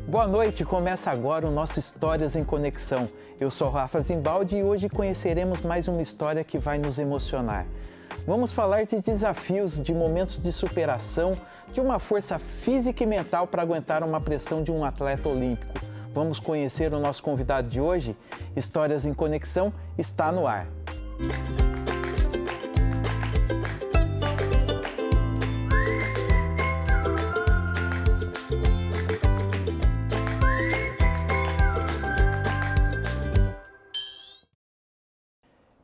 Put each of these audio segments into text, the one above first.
Boa noite, começa agora o nosso Histórias em Conexão. Eu sou Rafa Zimbaldi e hoje conheceremos mais uma história que vai nos emocionar. Vamos falar de desafios, de momentos de superação, de uma força física e mental para aguentar uma pressão de um atleta olímpico. Vamos conhecer o nosso convidado de hoje? Histórias em Conexão está no ar.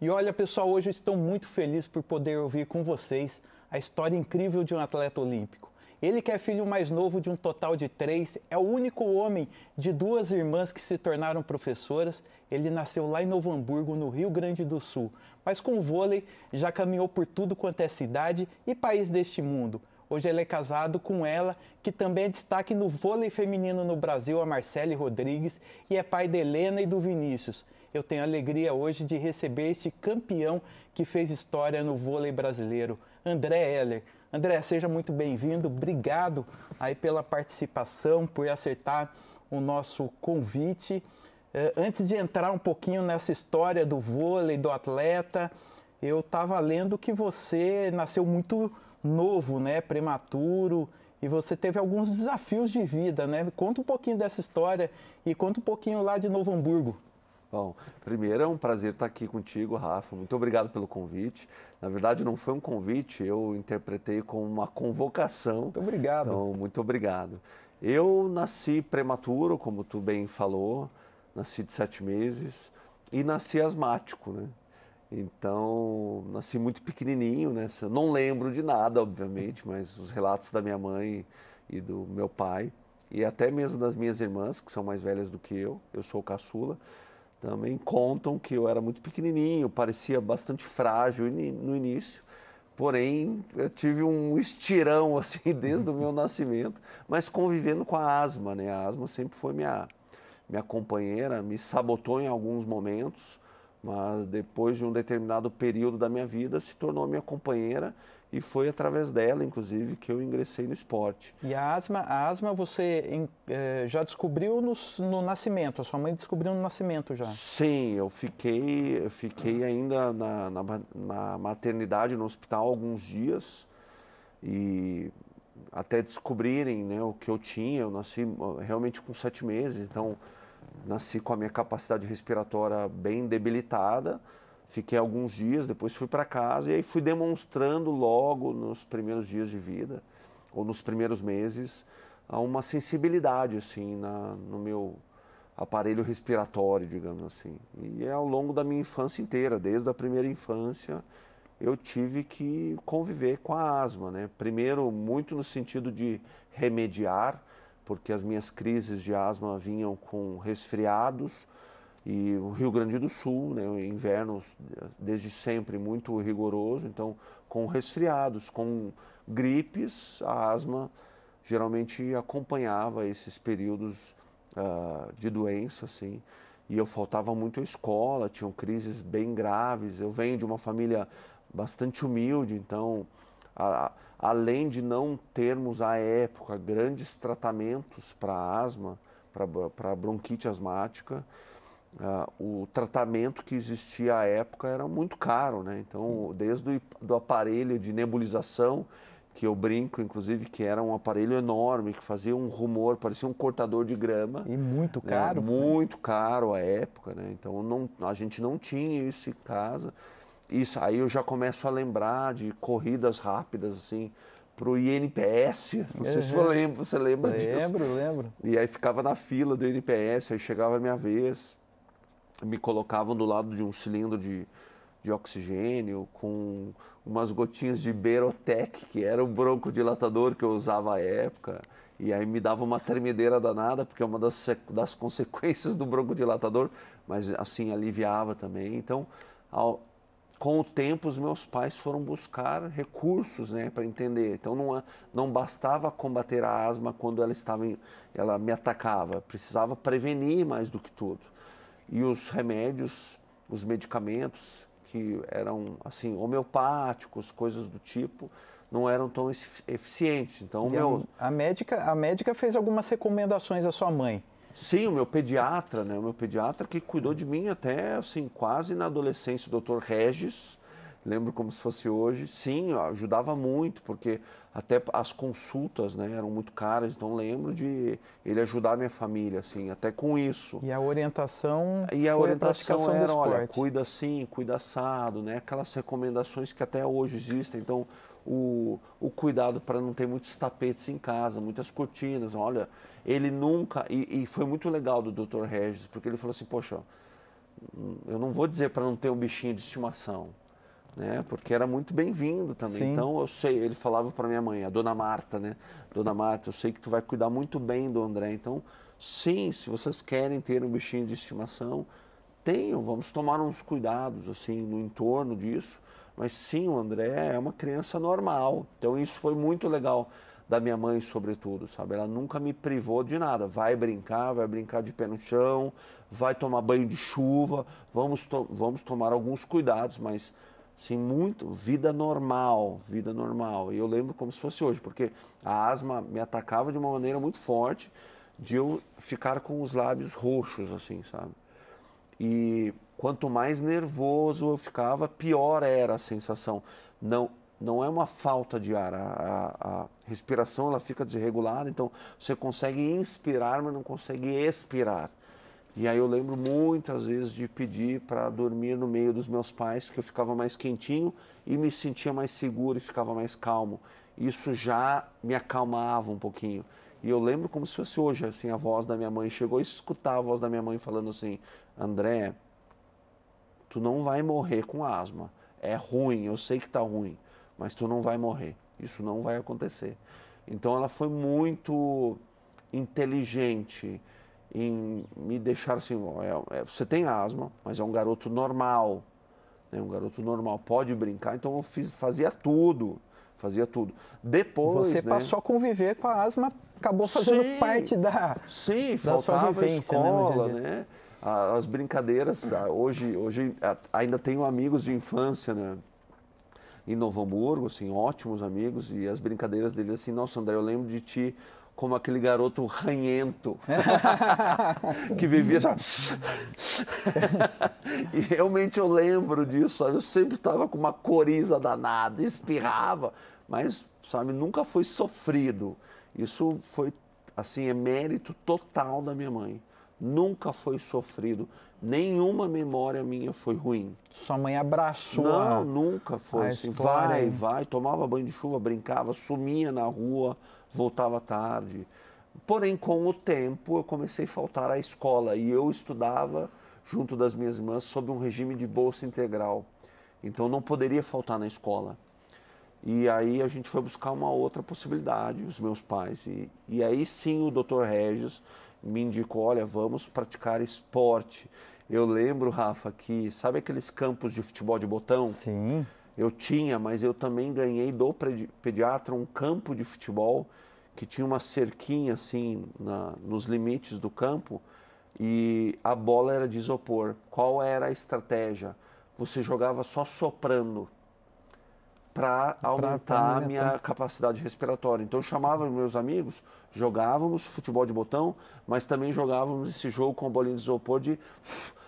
E olha, pessoal, hoje eu estou muito feliz por poder ouvir com vocês a história incrível de um atleta olímpico. Ele que é filho mais novo de um total de 3, é o único homem de 2 irmãs que se tornaram professoras. Ele nasceu lá em Novo Hamburgo, no Rio Grande do Sul, mas com o vôlei já caminhou por tudo quanto é cidade e país deste mundo. Hoje ele é casado com ela, que também é destaque no vôlei feminino no Brasil, a Marcele Rodrigues, e é pai da Helena e do Vinícius. Eu tenho a alegria hoje de receber este campeão que fez história no vôlei brasileiro, André Heller. André, seja muito bem-vindo, obrigado aí pela participação, por aceitar o nosso convite. Antes de entrar um pouquinho nessa história do vôlei, do atleta, eu estava lendo que você nasceu muito novo, né, prematuro, e você teve alguns desafios de vida, né? Conta um pouquinho dessa história e conta um pouquinho lá de Novo Hamburgo. Bom, primeiro é um prazer estar aqui contigo, Rafa. Muito obrigado pelo convite. Na verdade, não foi um convite, eu interpretei como uma convocação. Muito obrigado. Então, muito obrigado. Eu nasci prematuro, como tu bem falou, nasci de 7 meses e nasci asmático, né? Então, nasci muito pequenininho, né? Eu não lembro de nada, obviamente, mas os relatos da minha mãe e do meu pai, e até mesmo das minhas irmãs, que são mais velhas do que eu sou o caçula, também contam que eu era muito pequenininho, parecia bastante frágil no início, porém eu tive um estirão assim desde o meu nascimento, mas convivendo com a asma, né? A asma sempre foi minha companheira, me sabotou em alguns momentos, mas depois de um determinado período da minha vida se tornou minha companheira e foi através dela, inclusive, que eu ingressei no esporte. E a asma você já descobriu no nascimento? A sua mãe descobriu no nascimento já? Sim, eu fiquei ainda na maternidade, no hospital, alguns dias, e até descobrirem, né, o que eu tinha. Eu nasci realmente com 7 meses, então nasci com a minha capacidade respiratória bem debilitada. Fiquei alguns dias, depois fui para casa e aí fui demonstrando logo nos primeiros dias de vida, ou nos primeiros meses, uma sensibilidade assim no meu aparelho respiratório, digamos assim. E ao longo da minha infância inteira, desde a primeira infância, eu tive que conviver com a asma, né? Primeiro, muito no sentido de remediar, porque as minhas crises de asma vinham com resfriados, e o Rio Grande do Sul, né, o inverno desde sempre muito rigoroso, então com resfriados, com gripes, a asma geralmente acompanhava esses períodos de doença, assim, e eu faltava muito à escola, tinham crises bem graves. Eu venho de uma família bastante humilde, então além de não termos à época grandes tratamentos para asma, para bronquite asmática, o tratamento que existia à época era muito caro, né? Então, desde do aparelho de nebulização, que eu brinco, inclusive, que era um aparelho enorme, que fazia um rumor, parecia um cortador de grama. E muito né? caro. Muito caro à época, né? Então, a gente não tinha isso em casa. Isso, aí eu já começo a lembrar de corridas rápidas, assim, para o INPS, não sei se você lembra disso. Lembro. E aí ficava na fila do INPS, aí chegava a minha vez, me colocavam do lado de um cilindro de oxigênio com umas gotinhas de Berotec, que era o broncodilatador que eu usava à época, e aí me dava uma tremedeira danada, porque é uma das consequências do broncodilatador, mas assim aliviava também. Então, com o tempo, os meus pais foram buscar recursos, né, para entender. Então, não bastava combater a asma quando ela me atacava, precisava prevenir mais do que tudo. E os remédios, os medicamentos, que eram assim homeopáticos, coisas do tipo, não eram tão eficientes. Então, a médica fez algumas recomendações à sua mãe. Sim, o meu pediatra, né? O meu pediatra que cuidou de mim até, assim, quase na adolescência, o Dr. Regis, lembro como se fosse hoje. Sim, ajudava muito, porque até as consultas, né, eram muito caras, então lembro de ele ajudar a minha família, assim, até com isso. E a orientação foi a praticação do era, esporte. olha, cuida assim, cuida assado, né? Aquelas recomendações que até hoje existem. Então, o cuidado para não ter muitos tapetes em casa, muitas cortinas, olha, ele nunca, e foi muito legal do Dr. Regis, porque ele falou assim, poxa, eu não vou dizer para não ter um bichinho de estimação, né? Porque era muito bem-vindo também. Sim. Então, eu sei, ele falava para minha mãe, a dona Marta, né? Dona Marta, eu sei que tu vai cuidar muito bem do André, então, sim, se vocês querem ter um bichinho de estimação, tenham, vamos tomar uns cuidados, assim, no entorno disso. Mas sim, o André é uma criança normal. Então isso foi muito legal da minha mãe, sobretudo, sabe? Ela nunca me privou de nada. Vai brincar de pé no chão, vai tomar banho de chuva, vamos tomar alguns cuidados, mas sim, muito, vida normal, vida normal. E eu lembro como se fosse hoje, porque a asma me atacava de uma maneira muito forte, de eu ficar com os lábios roxos, assim, sabe? E quanto mais nervoso eu ficava, pior era a sensação. Não é uma falta de ar, a respiração ela fica desregulada, então você consegue inspirar, mas não consegue expirar. E aí eu lembro muitas vezes de pedir para dormir no meio dos meus pais, que eu ficava mais quentinho e me sentia mais seguro e ficava mais calmo. Isso já me acalmava um pouquinho. E eu lembro como se fosse hoje, assim, a voz da minha mãe chegou e escutava a voz da minha mãe falando assim, André, tu não vai morrer com asma. É ruim, eu sei que tá ruim, mas tu não vai morrer. Isso não vai acontecer. Então ela foi muito inteligente em me deixar assim, você tem asma, mas é um garoto normal, né? Um garoto normal, pode brincar. Então eu fazia tudo. Depois, você passou a conviver com a asma, acabou fazendo parte da sua vivência, escola, né? As brincadeiras, hoje ainda tenho amigos de infância, né? Em Novo Hamburgo, assim, ótimos amigos, e as brincadeiras deles assim, nossa, André, eu lembro de ti como aquele garoto ranhento, que vivia já... E realmente eu lembro disso, sabe? Eu sempre estava com uma coriza danada, espirrava, mas, sabe, nunca foi sofrido. Isso foi, assim, é mérito total da minha mãe. Nunca foi sofrido. Nenhuma memória minha foi ruim. Sua mãe abraçou Não, nunca foi assim. história. Vai, tomava banho de chuva, brincava, sumia na rua, voltava tarde. Porém, com o tempo, eu comecei a faltar à escola e eu estudava junto das minhas irmãs sob um regime de bolsa integral. Então, não poderia faltar na escola. E aí a gente foi buscar uma outra possibilidade, os meus pais. E aí sim o Dr. Regis me indicou, olha, vamos praticar esporte. Eu lembro, Rafa, que sabe aqueles campos de futebol de botão? Sim. Eu tinha, mas eu também ganhei do pediatra um campo de futebol que tinha uma cerquinha assim nos limites do campo e a bola era de isopor. Qual era a estratégia? Você jogava só soprando para aumentar a minha capacidade respiratória. Então eu chamava meus amigos, jogávamos futebol de botão, mas também jogávamos esse jogo com a bolinha de isopor de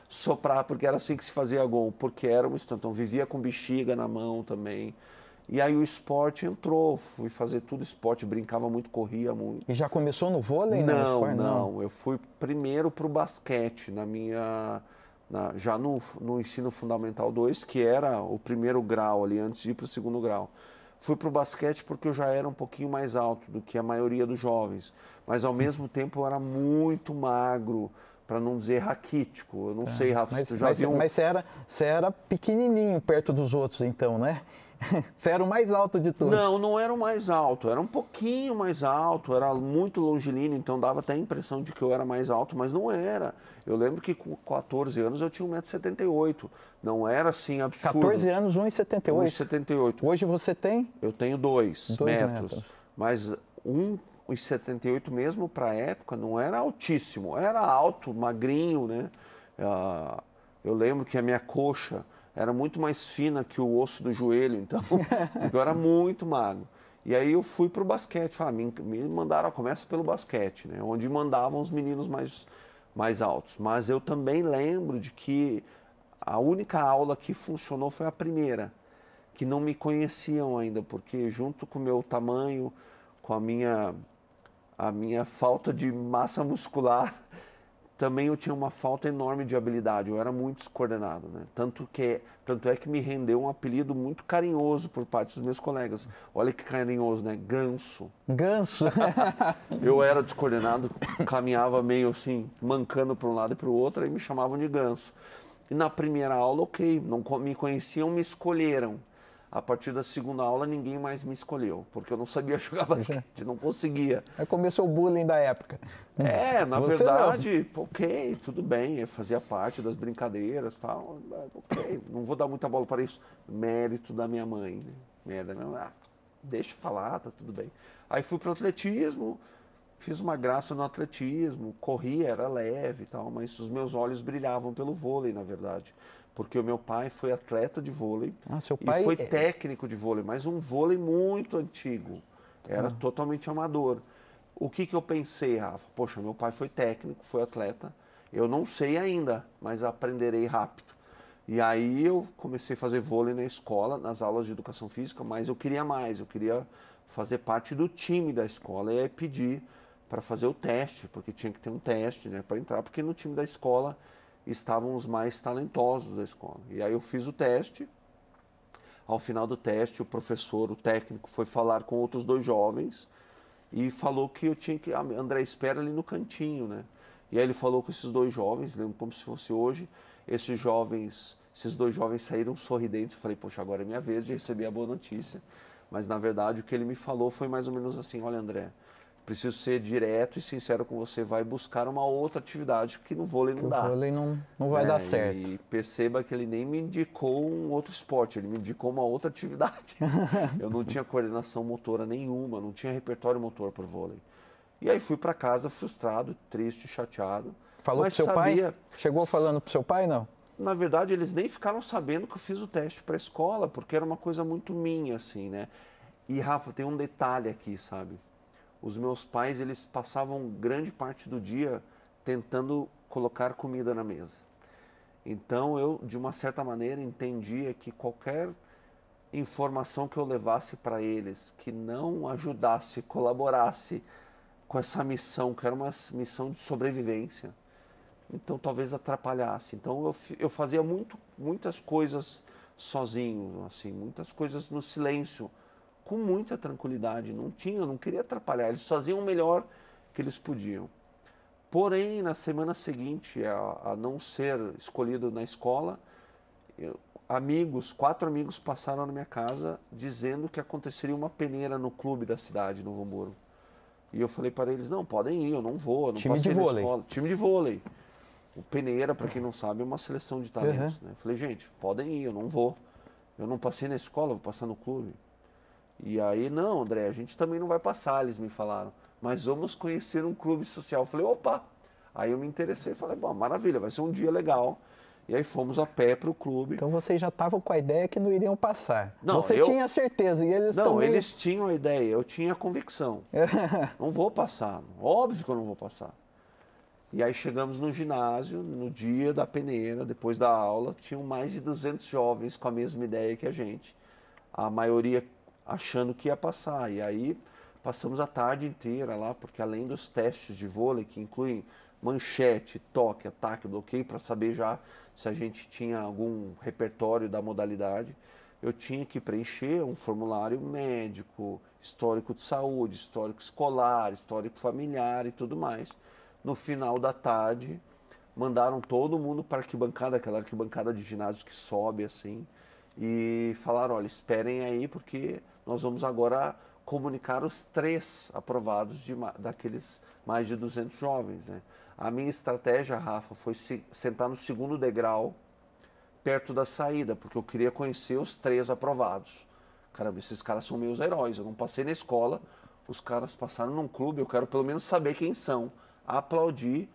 soprar, porque era assim que se fazia gol, porque era uma então vivia com bexiga na mão também. E aí o esporte entrou, fui fazer tudo esporte, brincava muito, corria muito. E já começou no vôlei? Não, eu fui primeiro para o basquete, já no ensino fundamental 2, que era o primeiro grau ali, antes de ir para o segundo grau. Fui para o basquete porque eu já era um pouquinho mais alto do que a maioria dos jovens, mas ao mesmo tempo eu era muito magro, para não dizer raquítico. Eu não sei, Rafa, se tu já viu... Mas você era pequenininho perto dos outros então, né? Você era o mais alto de todos. Não era o mais alto, era um pouquinho mais alto, era muito longilíneo, então dava até a impressão de que eu era mais alto, mas não era. Eu lembro que com 14 anos eu tinha 1,78 m, não era assim absurdo. 14 anos, 1,78 m? 1,78 m. Hoje você tem? Eu tenho 2 metros, mas 1,78 m mesmo para a época não era altíssimo, era alto, magrinho, né? Eu lembro que a minha coxa era muito mais fina que o osso do joelho, então eu era muito magro. E aí eu fui para o basquete, me mandaram, começa pelo basquete, né? Onde mandavam os meninos mais altos. Mas eu também lembro de que a única aula que funcionou foi a primeira, que não me conheciam ainda, porque junto com o meu tamanho, com a minha falta de massa muscular, também eu tinha uma falta enorme de habilidade, eu era muito descoordenado, né? Tanto é que me rendeu um apelido muito carinhoso por parte dos meus colegas. Olha que carinhoso, né? Ganso. Ganso? Eu era descoordenado, caminhava meio assim, mancando para um lado e para o outro, aí me chamavam de ganso. E na primeira aula, ok, não me conheciam, me escolheram. A partir da segunda aula, ninguém mais me escolheu, porque eu não sabia jogar basquete, não conseguia. Aí começou o bullying da época. Na verdade, ok, tudo bem, eu fazia parte das brincadeiras, tal, ok, não vou dar muita bola para isso. Mérito da minha mãe, né? Mérito da minha mãe, deixa eu falar, tá tudo bem. Aí fui para o atletismo, fiz uma graça no atletismo, corria, era leve e tal, mas os meus olhos brilhavam pelo vôlei, na verdade. Porque o meu pai foi atleta de vôlei seu pai e foi técnico de vôlei, mas um vôlei muito antigo. Era totalmente amador. O que eu pensei, Rafa? Poxa, meu pai foi técnico, foi atleta. Eu não sei ainda, mas aprenderei rápido. E aí eu comecei a fazer vôlei na escola, nas aulas de educação física, mas eu queria mais, eu queria fazer parte do time da escola. E aí pedi para fazer o teste, porque tinha que ter um teste, né, para entrar, porque no time da escola estavam os mais talentosos da escola. E aí eu fiz o teste. Ao final do teste, o professor, o técnico, foi falar com outros 2 jovens e falou que eu tinha que... André, espera ali no cantinho, né? E aí ele falou com esses 2 jovens, lembro como se fosse hoje. Esses 2 jovens saíram sorridentes. Eu falei, poxa, agora é minha vez de receber a boa notícia. Mas, na verdade, o que ele me falou foi mais ou menos assim, olha, André, preciso ser direto e sincero com você, vai buscar uma outra atividade, porque no vôlei não dá. O vôlei não vai dar certo. E perceba que ele nem me indicou um outro esporte, ele me indicou uma outra atividade. Eu não tinha coordenação motora nenhuma, não tinha repertório motor para o vôlei. E aí fui para casa frustrado, triste, chateado. Falou pro seu pai? Chegou falando pro seu pai, não? Na verdade, eles nem ficaram sabendo que eu fiz o teste para a escola, porque era uma coisa muito minha, assim, né? E, Rafa, tem um detalhe aqui, sabe? Os meus pais, eles passavam grande parte do dia tentando colocar comida na mesa. Então, eu, de uma certa maneira, entendia que qualquer informação que eu levasse para eles, que não ajudasse, colaborasse com essa missão, que era uma missão de sobrevivência, então talvez atrapalhasse. Então, eu fazia muitas coisas sozinho, assim, muitas coisas no silêncio, com muita tranquilidade, não queria atrapalhar, eles faziam o melhor que eles podiam. Porém, na semana seguinte a não ser escolhido na escola, 4 amigos passaram na minha casa dizendo que aconteceria uma peneira no clube da cidade, no Novo Hamburgo. E eu falei para eles, não, podem ir, eu não vou, eu não passei na escola. Time de vôlei. O peneira, para quem não sabe, é uma seleção de talentos. Né? Eu falei, gente, podem ir, eu não vou. Eu não passei na escola, vou passar no clube. E aí, não, André, a gente também não vai passar, eles me falaram. Mas vamos conhecer um clube social. Eu falei, opa! Aí eu me interessei e falei, bom, maravilha, vai ser um dia legal. E aí fomos a pé para o clube. Então vocês já estavam com a ideia que não iriam passar. Não, você tinha certeza e eles também... Não, eles tinham a ideia, eu tinha a convicção. Não vou passar, óbvio que eu não vou passar. E aí chegamos no ginásio, no dia da peneira, depois da aula, tinham mais de 200 jovens com a mesma ideia que a gente. A maioria achando que ia passar. E aí passamos a tarde inteira lá, porque além dos testes de vôlei, que incluem manchete, toque, ataque, bloqueio, para saber já se a gente tinha algum repertório da modalidade, eu tinha que preencher um formulário médico, histórico de saúde, histórico escolar, histórico familiar e tudo mais. No final da tarde, mandaram todo mundo para a arquibancada, aquela arquibancada de ginásio que sobe assim, e falaram, olha, esperem aí, porque nós vamos agora comunicar os 3 aprovados daqueles mais de 200 jovens, né? A minha estratégia, Rafa, foi sentar no segundo degrau, perto da saída, porque eu queria conhecer os 3 aprovados. Caramba, esses caras são meus heróis, eu não passei na escola, os caras passaram num clube, eu quero pelo menos saber quem são. Aplaudir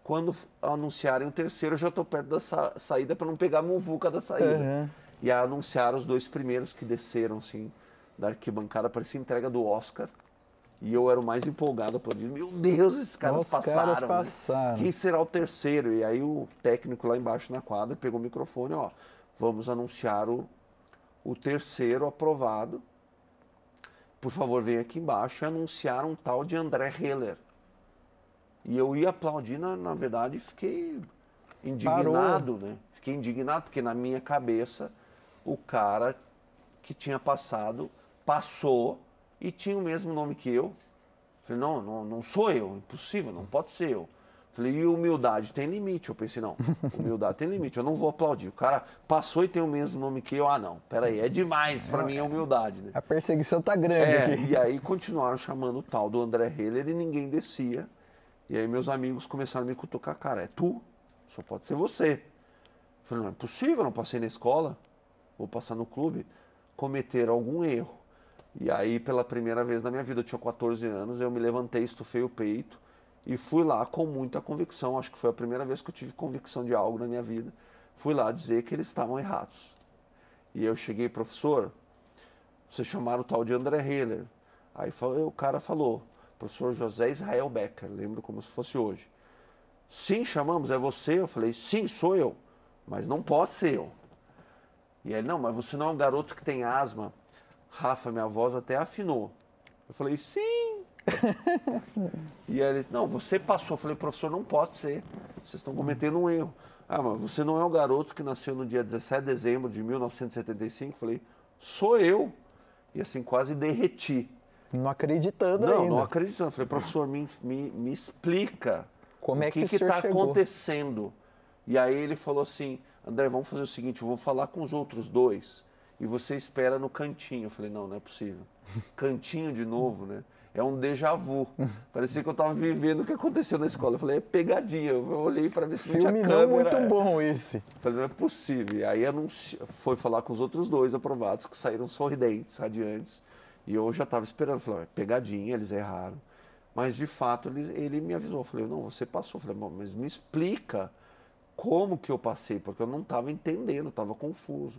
quando anunciarem o terceiro, eu já estou perto da saída para não pegar a muvuca da saída. Uhum. E aí anunciaram os 2 primeiros que desceram, assim, da arquibancada, parecia entrega do Oscar. E eu era o mais empolgado, por dizer, meu Deus, esses caras passaram, caras passaram. Né? Quem será o terceiro? E aí o técnico lá embaixo na quadra pegou o microfone, ó, vamos anunciar o terceiro aprovado. Por favor, venha aqui embaixo e anunciar um tal de André Heller. E eu ia aplaudir, na verdade, fiquei indignado, né? Fiquei indignado, porque na minha cabeça, o cara que tinha passado, passou e tinha o mesmo nome que eu. Falei, não sou eu, impossível, não pode ser eu. Falei, e humildade tem limite? Eu pensei, não, humildade tem limite, eu não vou aplaudir. O cara passou e tem o mesmo nome que eu, não, peraí, é demais pra mim a humildade, né? A perseguição tá grande aqui. E aí continuaram chamando o tal do André Heller e ninguém descia. E aí meus amigos começaram a me cutucar, cara, é tu? Só pode ser você. Eu falei, não é possível, eu não passei na escola, vou passar no clube. Cometer algum erro. E aí, pela primeira vez na minha vida, eu tinha 14 anos, eu me levantei, estufei o peito e fui lá com muita convicção. Acho que foi a primeira vez que eu tive convicção de algo na minha vida. Fui lá dizer que eles estavam errados. E eu cheguei, professor, vocês chamaram o tal de André Heller. Aí o cara falou, professor José Israel Becker, lembro como se fosse hoje. Sim, chamamos, é você? Eu falei, sim, sou eu, mas não pode ser eu. E ele, não, mas você não é um garoto que tem asma. Rafa, minha voz até afinou. Eu falei, sim. E ele, não, você passou. Eu falei, professor, não pode ser. Vocês estão cometendo um erro. Ah, mas você não é o garoto que nasceu no dia 17 de dezembro de 1975? Eu falei, sou eu. E assim, quase derreti. Não acreditando ainda. Não acreditando. Eu falei, professor, me explica como é que está acontecendo. E aí ele falou assim, André, vamos fazer o seguinte, eu vou falar com os outros 2 e você espera no cantinho. Eu falei, não é possível. Cantinho de novo, né? É um déjà vu. Parecia que eu estava vivendo o que aconteceu na escola. Eu falei, é pegadinha. Eu olhei para ver se não tinha câmera. Filme não muito bom esse. Eu falei, não é possível. E aí foi falar com os outros 2 aprovados, que saíram sorridentes, radiantes. E eu já estava esperando. Eu falei, é pegadinha, eles erraram. Mas, de fato, ele me avisou. Eu falei, não, você passou. Eu falei, bom, mas me explica como que eu passei, porque eu não estava entendendo, estava confuso.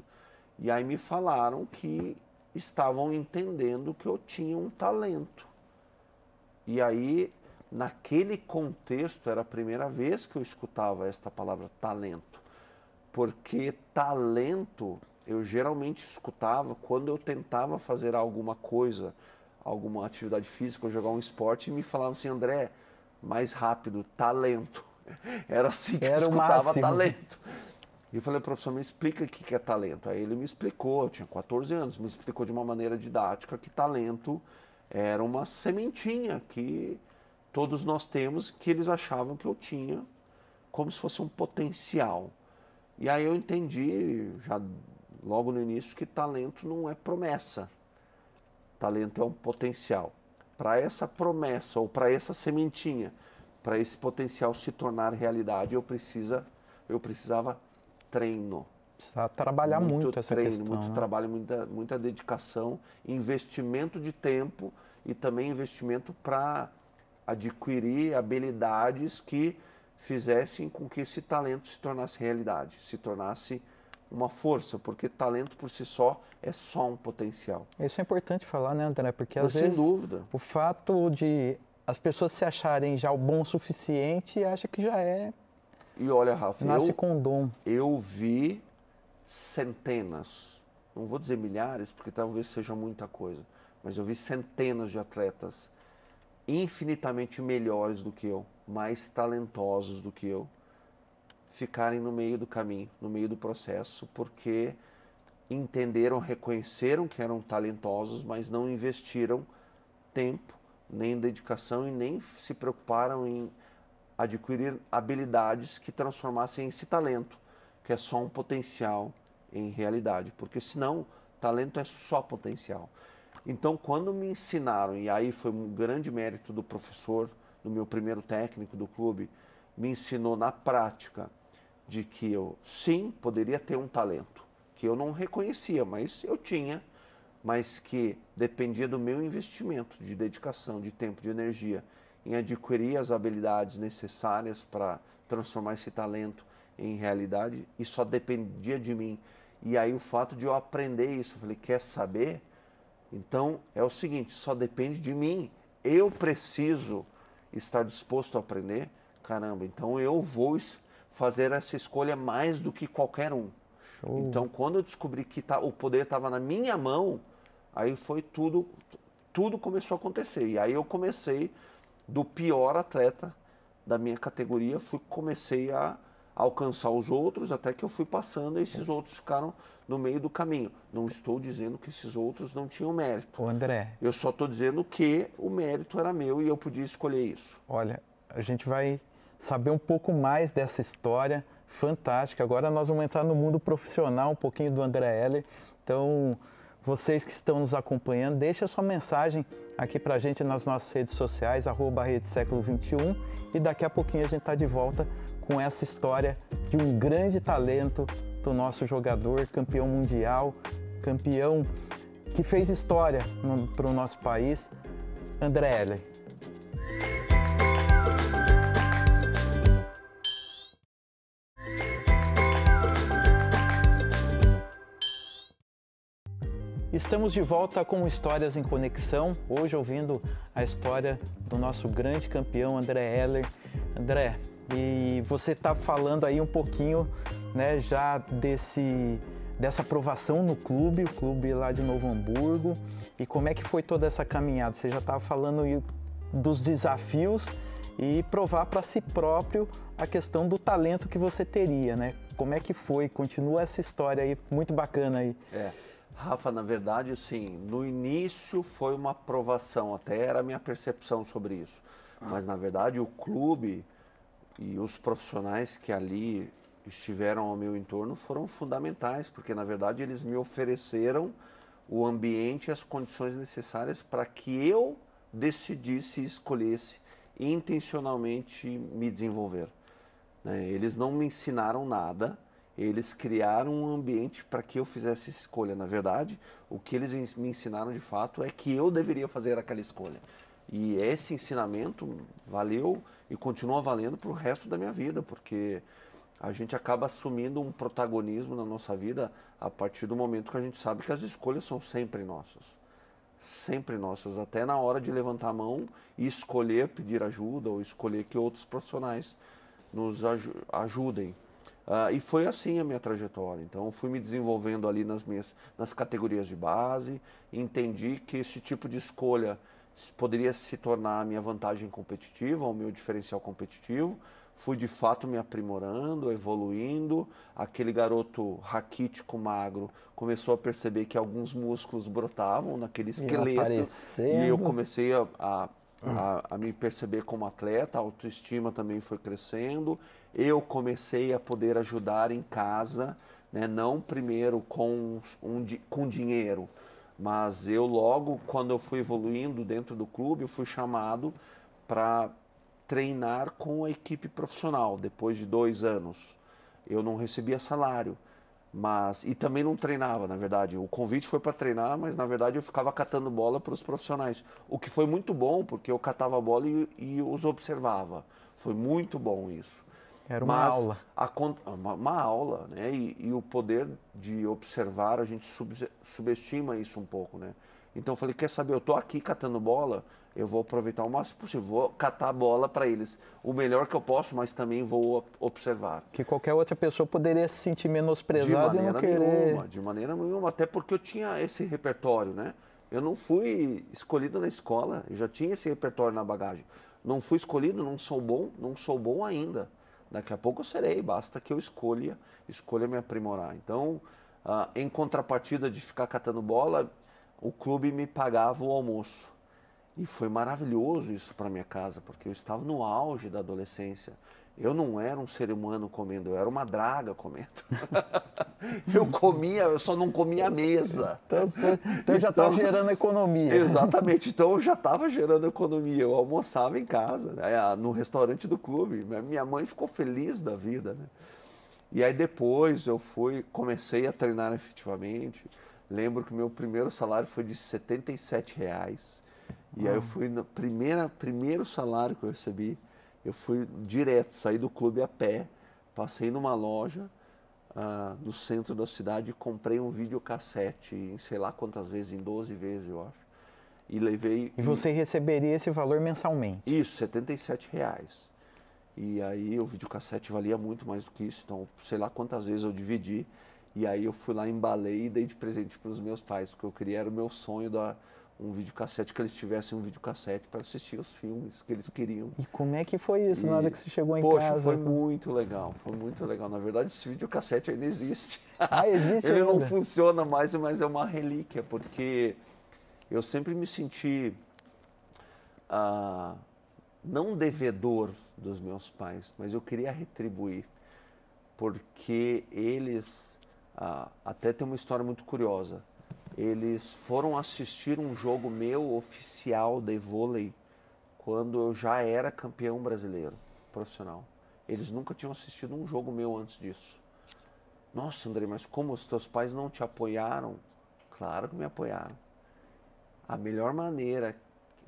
E aí me falaram que estavam entendendo que eu tinha um talento. E aí, naquele contexto, era a primeira vez que eu escutava esta palavra talento. Porque talento, eu geralmente escutava quando eu tentava fazer alguma coisa, alguma atividade física, ou jogar um esporte, e me falavam assim, André, mais rápido, talento. Era assim que eu escutava talento. E eu falei, professor, me explica o que é talento. Aí ele me explicou, eu tinha 14 anos, me explicou de uma maneira didática que talento era uma sementinha que todos nós temos, que eles achavam que eu tinha, como se fosse um potencial. E aí eu entendi, já logo no início, que talento não é promessa. Talento é um potencial. Para essa promessa, ou para essa sementinha, para esse potencial se tornar realidade, eu precisava treino. Precisa trabalhar muito essa treino, questão. Muito trabalho, muita dedicação, investimento de tempo e também investimento para adquirir habilidades que fizessem com que esse talento se tornasse realidade, se tornasse uma força, porque talento por si só é só um potencial. Isso é importante falar, né, André? Porque às sem vezes dúvida. O fato de as pessoas se acharem já o bom o suficiente e acham que já é. E olha, Rafa, nasce com dom. Eu vi centenas, não vou dizer milhares, porque talvez seja muita coisa, mas eu vi centenas de atletas infinitamente melhores do que eu, mais talentosos do que eu, ficarem no meio do caminho, no meio do processo, porque entenderam, reconheceram que eram talentosos, mas não investiram tempo, nem dedicação e nem se preocuparam em adquirir habilidades que transformassem esse talento, que é só um potencial, em realidade, porque senão talento é só potencial. Então, quando me ensinaram, e aí foi um grande mérito do professor, do meu primeiro técnico do clube, me ensinou na prática de que eu, sim, poderia ter um talento, que eu não reconhecia, mas eu tinha, mas que dependia do meu investimento de dedicação, de tempo, de energia, em adquirir as habilidades necessárias para transformar esse talento em realidade e só dependia de mim. E aí o fato de eu aprender isso, eu falei, quer saber? Então é o seguinte, só depende de mim. Eu preciso estar disposto a aprender. Caramba, então eu vou fazer essa escolha mais do que qualquer um. Show. Então quando eu descobri que o poder estava na minha mão, aí foi tudo começou a acontecer. E aí eu comecei do pior atleta da minha categoria, comecei a alcançar os outros, até que eu fui passando e esses outros ficaram no meio do caminho. Não estou dizendo que esses outros não tinham mérito. Ô André, eu só estou dizendo que o mérito era meu e eu podia escolher isso. Olha, a gente vai saber um pouco mais dessa história fantástica. Agora nós vamos entrar no mundo profissional, um pouquinho do André Heller. Então, vocês que estão nos acompanhando, deixa sua mensagem aqui pra gente nas nossas redes sociais, @RedeSéculo21, e daqui a pouquinho a gente está de volta com essa história de um grande talento do nosso jogador, campeão mundial, campeão que fez história para o nosso país, André Heller. Estamos de volta com Histórias em Conexão, hoje ouvindo a história do nosso grande campeão André Heller. André, e você está falando aí um pouquinho, né, já dessa aprovação no clube, o clube lá de Novo Hamburgo, e como é que foi toda essa caminhada? Você já estava falando aí dos desafios e provar para si próprio a questão do talento que você teria, né? Como é que foi? Continua essa história aí, muito bacana aí. Rafa, na verdade, assim, no início foi uma aprovação, até era a minha percepção sobre isso. Mas, na verdade, o clube e os profissionais que ali estiveram ao meu entorno foram fundamentais, porque, na verdade, eles me ofereceram o ambiente e as condições necessárias para que eu decidisse e escolhesse intencionalmente me desenvolver. Eles não me ensinaram nada. Eles criaram um ambiente para que eu fizesse essa escolha. Na verdade, o que eles me ensinaram de fato é que eu deveria fazer aquela escolha. E esse ensinamento valeu e continua valendo para o resto da minha vida, porque a gente acaba assumindo um protagonismo na nossa vida a partir do momento que a gente sabe que as escolhas são sempre nossas. Sempre nossas, até na hora de levantar a mão e escolher pedir ajuda ou escolher que outros profissionais nos ajudem. E foi assim a minha trajetória. Então, eu fui me desenvolvendo ali nas categorias de base, entendi que esse tipo de escolha poderia se tornar a minha vantagem competitiva, o meu diferencial competitivo. Fui, de fato, me aprimorando, evoluindo. Aquele garoto raquítico, magro, começou a perceber que alguns músculos brotavam naquele esqueleto. E eu comecei a me perceber como atleta, a autoestima também foi crescendo. Eu comecei a poder ajudar em casa, né? Não primeiro com dinheiro, mas eu logo, quando eu fui evoluindo dentro do clube, eu fui chamado para treinar com a equipe profissional. Depois de 2 anos, eu não recebia salário, e também não treinava, na verdade. O convite foi para treinar, mas na verdade eu ficava catando bola para os profissionais, o que foi muito bom, porque eu catava a bola e os observava. Foi muito bom isso. Era uma aula. Uma aula, né? E o poder de observar, a gente subestima isso um pouco, né? Então eu falei, quer saber, eu tô aqui catando bola, eu vou aproveitar o máximo possível, vou catar a bola para eles, o melhor que eu posso, mas também vou observar. Que qualquer outra pessoa poderia se sentir menosprezado e não querer... De maneira nenhuma, até porque eu tinha esse repertório, né? Eu não fui escolhido na escola, eu já tinha esse repertório na bagagem. Não fui escolhido, não sou bom ainda. Daqui a pouco eu serei, basta que eu escolha me aprimorar. Então, em contrapartida de ficar catando bola, o clube me pagava o almoço. E foi maravilhoso isso para minha casa, porque eu estava no auge da adolescência. Eu não era um ser humano comendo, eu era uma draga comendo. Eu só não comia à mesa. Então já estava gerando economia. Exatamente, então eu já estava gerando economia. Eu almoçava em casa, né, no restaurante do clube. Minha mãe ficou feliz da vida, né? E aí depois comecei a treinar efetivamente. Lembro que meu primeiro salário foi de R$ 77. E aí eu fui no primeiro salário que eu recebi, eu fui direto, saí do clube a pé, passei numa loja no centro da cidade e comprei um videocassete em sei lá quantas vezes, em 12 vezes eu acho. E levei... E você receberia esse valor mensalmente? Isso, R$ 77. E aí o videocassete valia muito mais do que isso, então sei lá quantas vezes eu dividi. E aí eu fui lá, embalei e dei de presente para os meus pais, porque eu queria, era o meu sonho dar um videocassete, que eles tivessem um videocassete para assistir os filmes que eles queriam. E como é que foi isso na hora que você chegou em poxa, casa? foi muito legal, foi muito legal. Na verdade, esse videocassete ainda existe. Existe Ele ainda? não funciona mais, mas é uma relíquia, porque eu sempre me senti não devedor dos meus pais, mas eu queria retribuir, porque eles, até tem uma história muito curiosa, eles foram assistir um jogo meu oficial de vôlei quando eu já era campeão brasileiro, profissional. Eles nunca tinham assistido um jogo meu antes disso. Nossa, André, mas como os teus pais não te apoiaram? Claro que me apoiaram. A melhor maneira,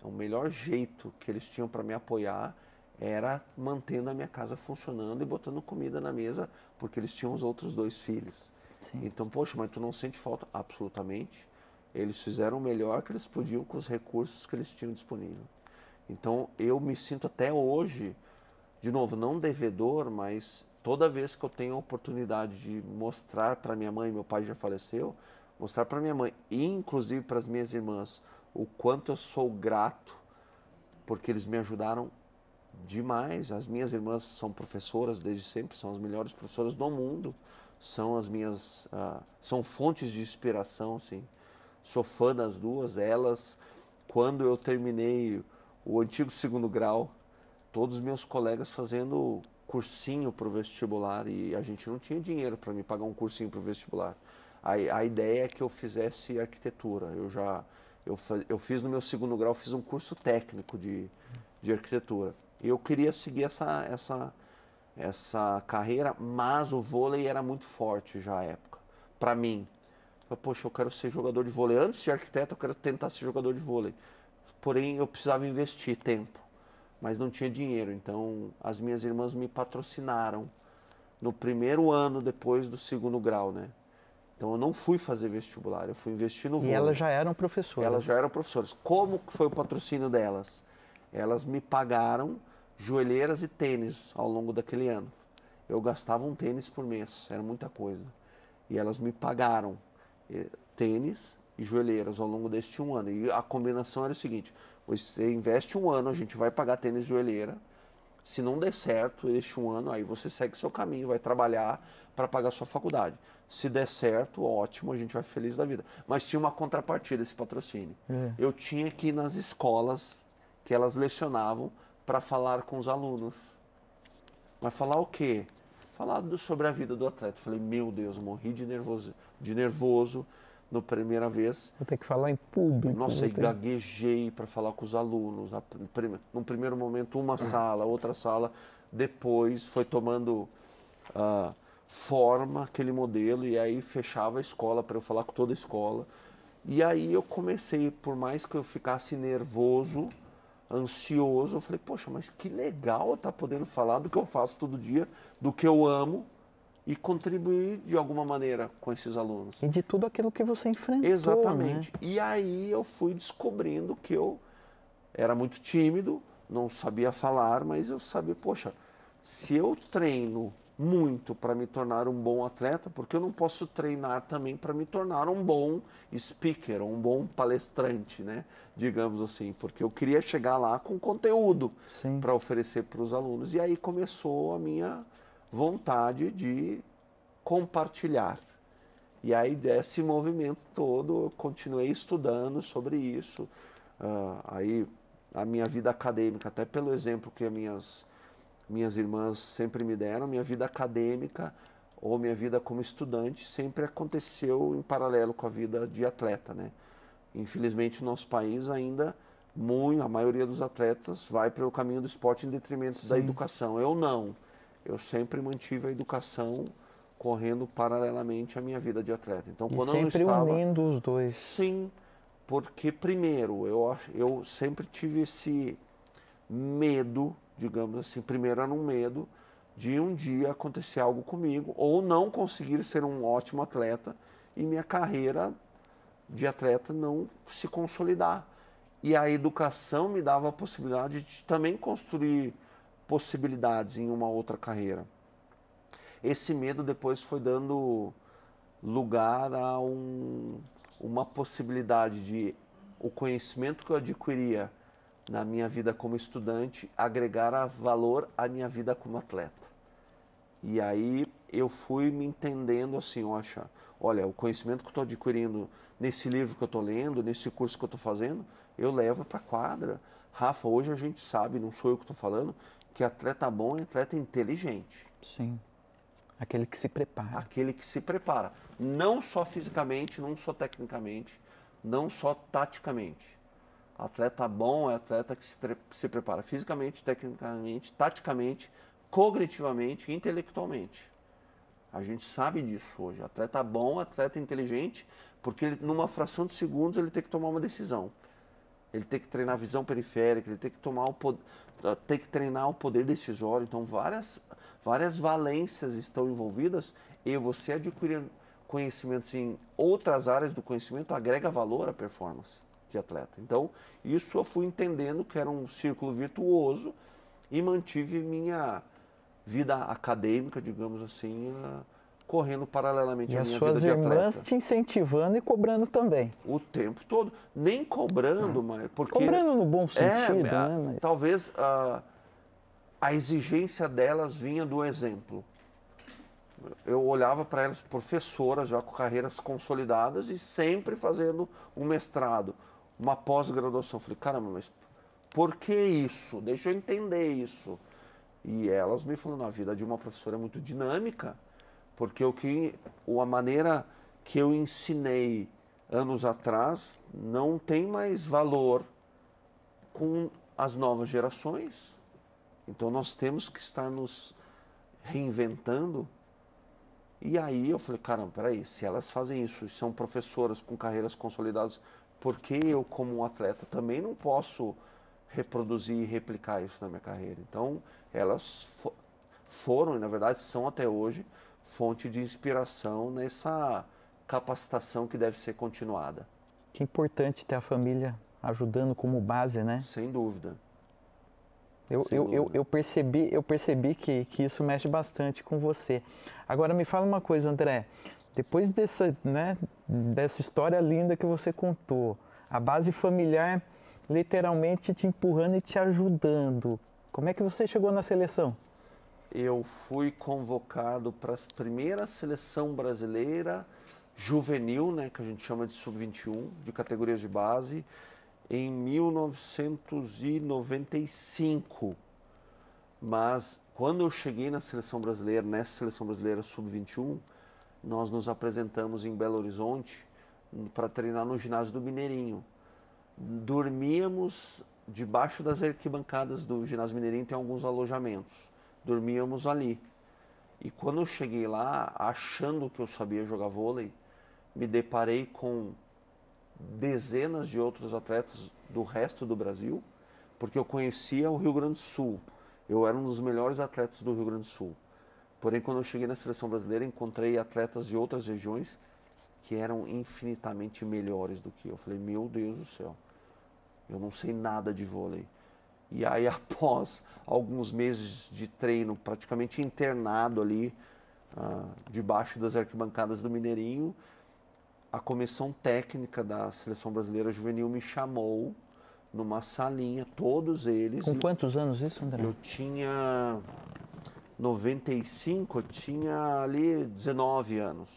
o melhor jeito que eles tinham para me apoiar era mantendo a minha casa funcionando e botando comida na mesa, porque eles tinham os outros 2 filhos. Sim. Então, poxa, mas tu não sente falta? Absolutamente. Eles fizeram o melhor que eles podiam com os recursos que eles tinham disponível. Então, eu me sinto até hoje, de novo, não devedor, mas toda vez que eu tenho a oportunidade de mostrar para minha mãe, meu pai já faleceu, mostrar para minha mãe e inclusive para as minhas irmãs o quanto eu sou grato, porque eles me ajudaram demais. As minhas irmãs são professoras desde sempre, são as melhores professoras do mundo, são as minhas, são fontes de inspiração, assim. Sou fã das duas. Elas, quando eu terminei o antigo 2º grau, todos os meus colegas fazendo cursinho para o vestibular, e a gente não tinha dinheiro para me pagar um cursinho para o vestibular. A ideia é que eu fizesse arquitetura. Eu fiz no meu 2º grau, fiz um curso técnico de arquitetura. E eu queria seguir essa carreira, mas o vôlei era muito forte já à época, para mim. Poxa, eu quero ser jogador de vôlei. Antes de arquiteto, eu quero tentar ser jogador de vôlei. Porém, eu precisava investir tempo, mas não tinha dinheiro. Então, as minhas irmãs me patrocinaram no primeiro ano depois do 2º grau, né? Então, eu não fui fazer vestibular, eu fui investir no vôlei. E elas já eram professoras? Elas já eram professoras. Como que foi o patrocínio delas? Elas me pagaram joelheiras e tênis ao longo daquele ano. Eu gastava um tênis por mês, era muita coisa. E elas me pagaram tênis e joelheiras ao longo deste um ano. E a combinação era o seguinte: você investe um ano, a gente vai pagar tênis e joelheira. Se não der certo este um ano, aí você segue seu caminho, vai trabalhar para pagar sua faculdade. Se der certo, ótimo, a gente vai feliz da vida. Mas tinha uma contrapartida esse patrocínio. Eu tinha que ir nas escolas que elas lecionavam para falar com os alunos. Mas falar o quê? Falar sobre a vida do atleta. Falei, meu Deus, eu morri de nervoso na primeira vez. Vou ter que falar em público. Nossa, e gaguejei para falar com os alunos. No primeiro momento, uma sala, outra sala. Depois foi tomando forma aquele modelo, e aí fechava a escola para eu falar com toda a escola. E aí eu comecei, por mais que eu ficasse nervoso, ansioso, eu falei, poxa, mas que legal eu estar podendo falar do que eu faço todo dia, do que eu amo, e contribuir de alguma maneira com esses alunos. E de tudo aquilo que você enfrentou. Exatamente. Né? E aí eu fui descobrindo que eu era muito tímido, não sabia falar, mas eu sabia, poxa, se eu treino muito para me tornar um bom atleta, porque eu não posso treinar também para me tornar um bom speaker, um bom palestrante, né? Digamos assim, porque eu queria chegar lá com conteúdo para oferecer para os alunos. E aí começou a minha vontade de compartilhar. E aí desse movimento todo, eu continuei estudando sobre isso. Aí a minha vida acadêmica, até pelo exemplo que as minhas irmãs sempre me deram, minha vida acadêmica ou minha vida como estudante sempre aconteceu em paralelo com a vida de atleta, né? Infelizmente, no nosso país ainda, a maioria dos atletas vai pelo caminho do esporte em detrimento da educação. Eu não. Eu sempre mantive a educação correndo paralelamente à minha vida de atleta. Então, quando eu não estava... sempre unindo os dois. Sim, porque primeiro, eu sempre tive esse medo, digamos assim, primeiro era um medo de um dia acontecer algo comigo, ou não conseguir ser um ótimo atleta e minha carreira de atleta não se consolidar. E a educação me dava a possibilidade de também construir possibilidades em uma outra carreira. Esse medo depois foi dando lugar a uma possibilidade de o conhecimento que eu adquiria na minha vida como estudante agregar valor à minha vida como atleta. E aí eu fui me entendendo assim, olha, o conhecimento que eu estou adquirindo nesse livro que eu estou lendo, nesse curso que eu estou fazendo, eu levo para a quadra. Rafa, hoje a gente sabe, não sou eu que estou falando, que atleta bom é atleta inteligente. Sim. Aquele que se prepara. Aquele que se prepara. Não só fisicamente, não só tecnicamente, não só taticamente. Atleta bom é atleta que se prepara fisicamente, tecnicamente, taticamente, cognitivamente e intelectualmente. A gente sabe disso hoje. Atleta bom, atleta inteligente, porque ele, numa fração de segundos ele tem que tomar uma decisão. Ele tem que treinar a visão periférica, ele tem que treinar o poder decisório. Então várias valências estão envolvidas e você adquirir conhecimentos em outras áreas do conhecimento agrega valor à performance de atleta. Então isso eu fui entendendo que era um círculo virtuoso e mantive minha vida acadêmica, digamos assim, correndo paralelamente à minha vida de atleta. E as suas irmãs te incentivando e cobrando também. O tempo todo. Nem cobrando, mas... Porque cobrando no bom sentido, né? Talvez a exigência delas vinha do exemplo. Eu olhava para elas, professoras, já com carreiras consolidadas e sempre fazendo um mestrado, uma pós-graduação. Falei, caramba, mas por que isso? Deixa eu entender isso. E elas me falaram, a vida de uma professora é muito dinâmica, porque a maneira que eu ensinei anos atrás não tem mais valor com as novas gerações. Então nós temos que estar nos reinventando. E aí eu falei, caramba, peraí, se elas fazem isso, são professoras com carreiras consolidadas, por que eu como um atleta também não posso reproduzir e replicar isso na minha carreira? Então elas foram, e na verdade são até hoje, fonte de inspiração nessa capacitação que deve ser continuada. Que importante ter a família ajudando como base, né? Sem dúvida. Eu percebi que isso mexe bastante com você. Agora me fala uma coisa, André. Depois dessa história linda que você contou, a base familiar literalmente te empurrando e te ajudando. Como é que você chegou na seleção? Eu fui convocado para a primeira seleção brasileira juvenil, né, que a gente chama de sub-21, de categorias de base, em 1995. Mas quando eu cheguei na seleção brasileira, nessa seleção brasileira sub-21, nós nos apresentamos em Belo Horizonte para treinar no ginásio do Mineirinho. Dormíamos debaixo das arquibancadas do ginásio Mineirinho, tem alguns alojamentos. Dormíamos ali. E quando eu cheguei lá, achando que eu sabia jogar vôlei, me deparei com dezenas de outros atletas do resto do Brasil, porque eu conhecia o Rio Grande do Sul. Eu era um dos melhores atletas do Rio Grande do Sul. Porém, quando eu cheguei na seleção brasileira, encontrei atletas de outras regiões que eram infinitamente melhores do que eu. Eu falei, meu Deus do céu, eu não sei nada de vôlei. E aí, após alguns meses de treino, praticamente internado ali, debaixo das arquibancadas do Mineirinho, a comissão técnica da Seleção Brasileira Juvenil me chamou numa salinha, todos eles. Com quantos anos isso, André? Eu tinha 95, eu tinha ali 19 anos.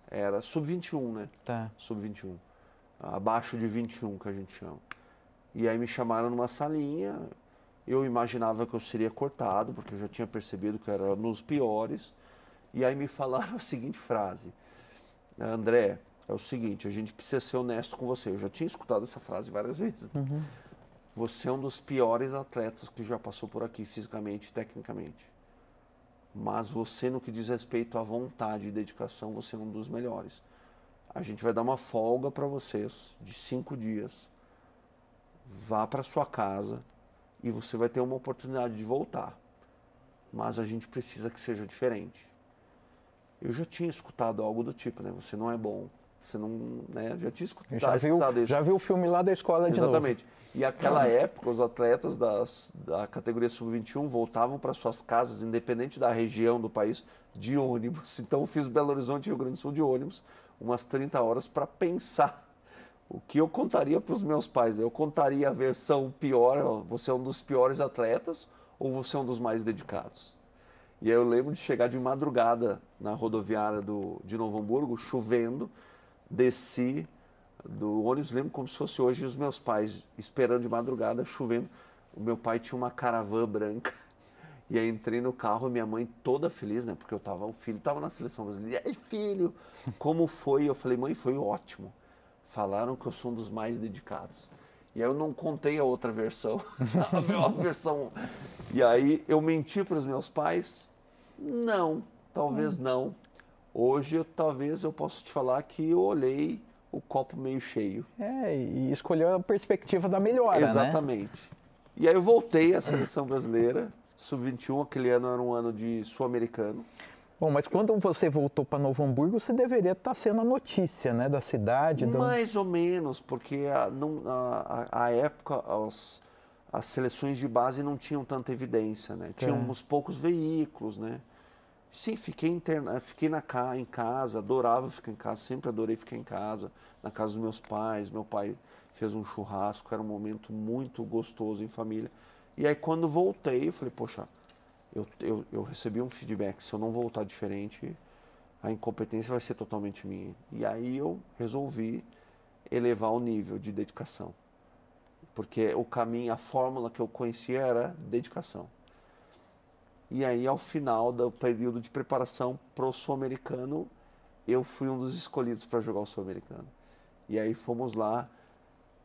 Era sub-21, né? Tá. Sub-21. Abaixo de 21, que a gente chama. E aí me chamaram numa salinha. Eu imaginava que eu seria cortado, porque eu já tinha percebido que eu era nos piores. E aí me falaram a seguinte frase: André, é o seguinte, a gente precisa ser honesto com você. Eu já tinha escutado essa frase várias vezes. Uhum. Você é um dos piores atletas que já passou por aqui, fisicamente e tecnicamente. Mas você, no que diz respeito à vontade e dedicação, você é um dos melhores. a gente vai dar uma folga para vocês de 5 dias. Vá para sua casa e você vai ter uma oportunidade de voltar. Mas a gente precisa que seja diferente. Eu já tinha escutado algo do tipo, né? Você não é bom. Você não, né? Já tinha escutado isso. Já viu o filme lá da escola de novo. Exatamente. E naquela época, os atletas da categoria sub-21 voltavam para suas casas, independente da região do país, de ônibus. Então eu fiz Belo Horizonte e Rio Grande do Sul de ônibus, umas 30 horas, para pensar o que eu contaria para os meus pais. Eu contaria a versão pior, ó, você é um dos piores atletas ou você é um dos mais dedicados? E aí eu lembro de chegar de madrugada na rodoviária de Novo Hamburgo, chovendo, desci do ônibus, lembro como se fosse hoje, os meus pais esperando de madrugada, chovendo. O meu pai tinha uma Caravan branca. E aí entrei no carro, minha mãe toda feliz, né? Porque o filho estava na seleção brasileira. E aí, filho, como foi? Eu falei, mãe, foi ótimo. Falaram que eu sou um dos mais dedicados. E aí eu não contei a outra versão, a melhor versão. E aí eu menti para os meus pais? Não, talvez não. Hoje, talvez eu possa te falar que eu olhei o copo meio cheio. E escolheu a perspectiva da melhora, exatamente. Né? E aí eu voltei à seleção brasileira, sub-21, aquele ano era um ano de sul-americano. Bom, mas quando você voltou para Novo Hamburgo, você deveria estar sendo a notícia, né, da cidade. Mais ou menos, porque a época as seleções de base não tinham tanta evidência, né? Tinham uns poucos veículos, né? Sim, fiquei em casa, adorava ficar em casa, sempre adorei ficar em casa, na casa dos meus pais. Meu pai fez um churrasco, era um momento muito gostoso em família. E aí quando voltei, eu falei, poxa, eu recebi um feedback, se eu não voltar diferente, a incompetência vai ser totalmente minha. E aí eu resolvi elevar o nível de dedicação. Porque o caminho, a fórmula que eu conhecia era dedicação. E aí, ao final do período de preparação para o Sul-Americano, eu fui um dos escolhidos para jogar o Sul-Americano. E aí fomos lá,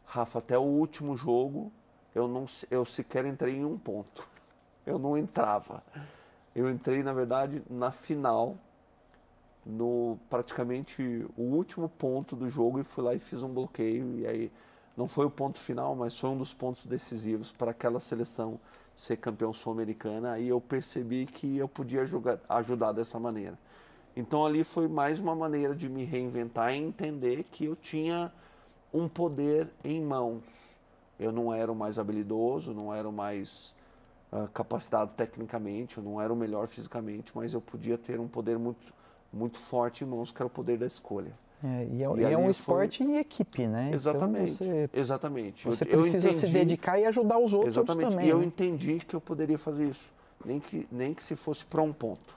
Rafa, até o último jogo, eu sequer entrei em um ponto. Eu não entrava. Eu entrei, na verdade, na final, no praticamente o último ponto do jogo, e fui lá e fiz um bloqueio. E aí, não foi o ponto final, mas foi um dos pontos decisivos para aquela seleção ser campeão sul-americana. Aí eu percebi que eu podia ajudar dessa maneira. Então ali foi mais uma maneira de me reinventar e entender que eu tinha um poder em mãos. Eu não era o mais habilidoso, não era o mais capacitado tecnicamente, eu não era o melhor fisicamente, mas eu podia ter um poder muito forte em mãos, que era o poder da escolha. E é um esporte em equipe, né? Exatamente, então exatamente. Você precisa se dedicar e ajudar os outros também. E eu entendi que eu poderia fazer isso, nem que se fosse para um ponto.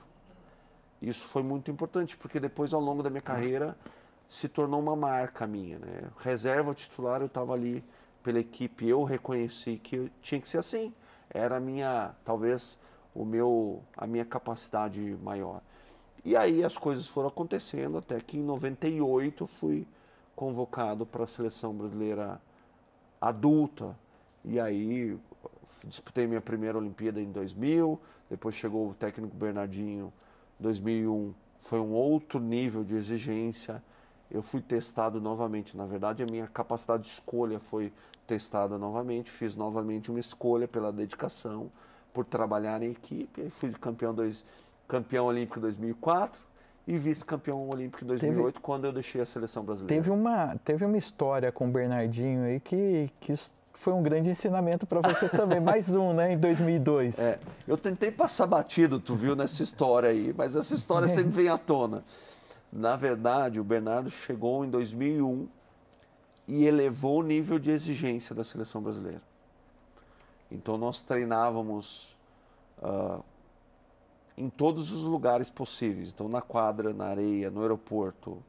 Isso foi muito importante, porque depois, ao longo da minha carreira, se tornou uma marca minha, né? Reserva titular, eu estava ali pela equipe, eu reconheci que eu tinha que ser assim. Era talvez a minha capacidade maior. E aí as coisas foram acontecendo até que em 98 fui convocado para a seleção brasileira adulta. E aí disputei minha primeira Olimpíada em 2000, depois chegou o técnico Bernardinho, 2001 foi um outro nível de exigência. Eu fui testado novamente, na verdade a minha capacidade de escolha foi testada novamente, fiz novamente uma escolha pela dedicação, por trabalhar em equipe, aí fui campeão olímpico em 2004 e vice-campeão olímpico em 2008, quando eu deixei a seleção brasileira. Teve uma história com o Bernardinho aí que foi um grande ensinamento para você também, mais um, né, em 2002. Eu tentei passar batido, tu viu, nessa história aí, mas essa história sempre vem à tona. Na verdade, o Bernardo chegou em 2001 e elevou o nível de exigência da seleção brasileira. Então nós treinávamos em todos os lugares possíveis. Então na quadra, na areia, no aeroporto,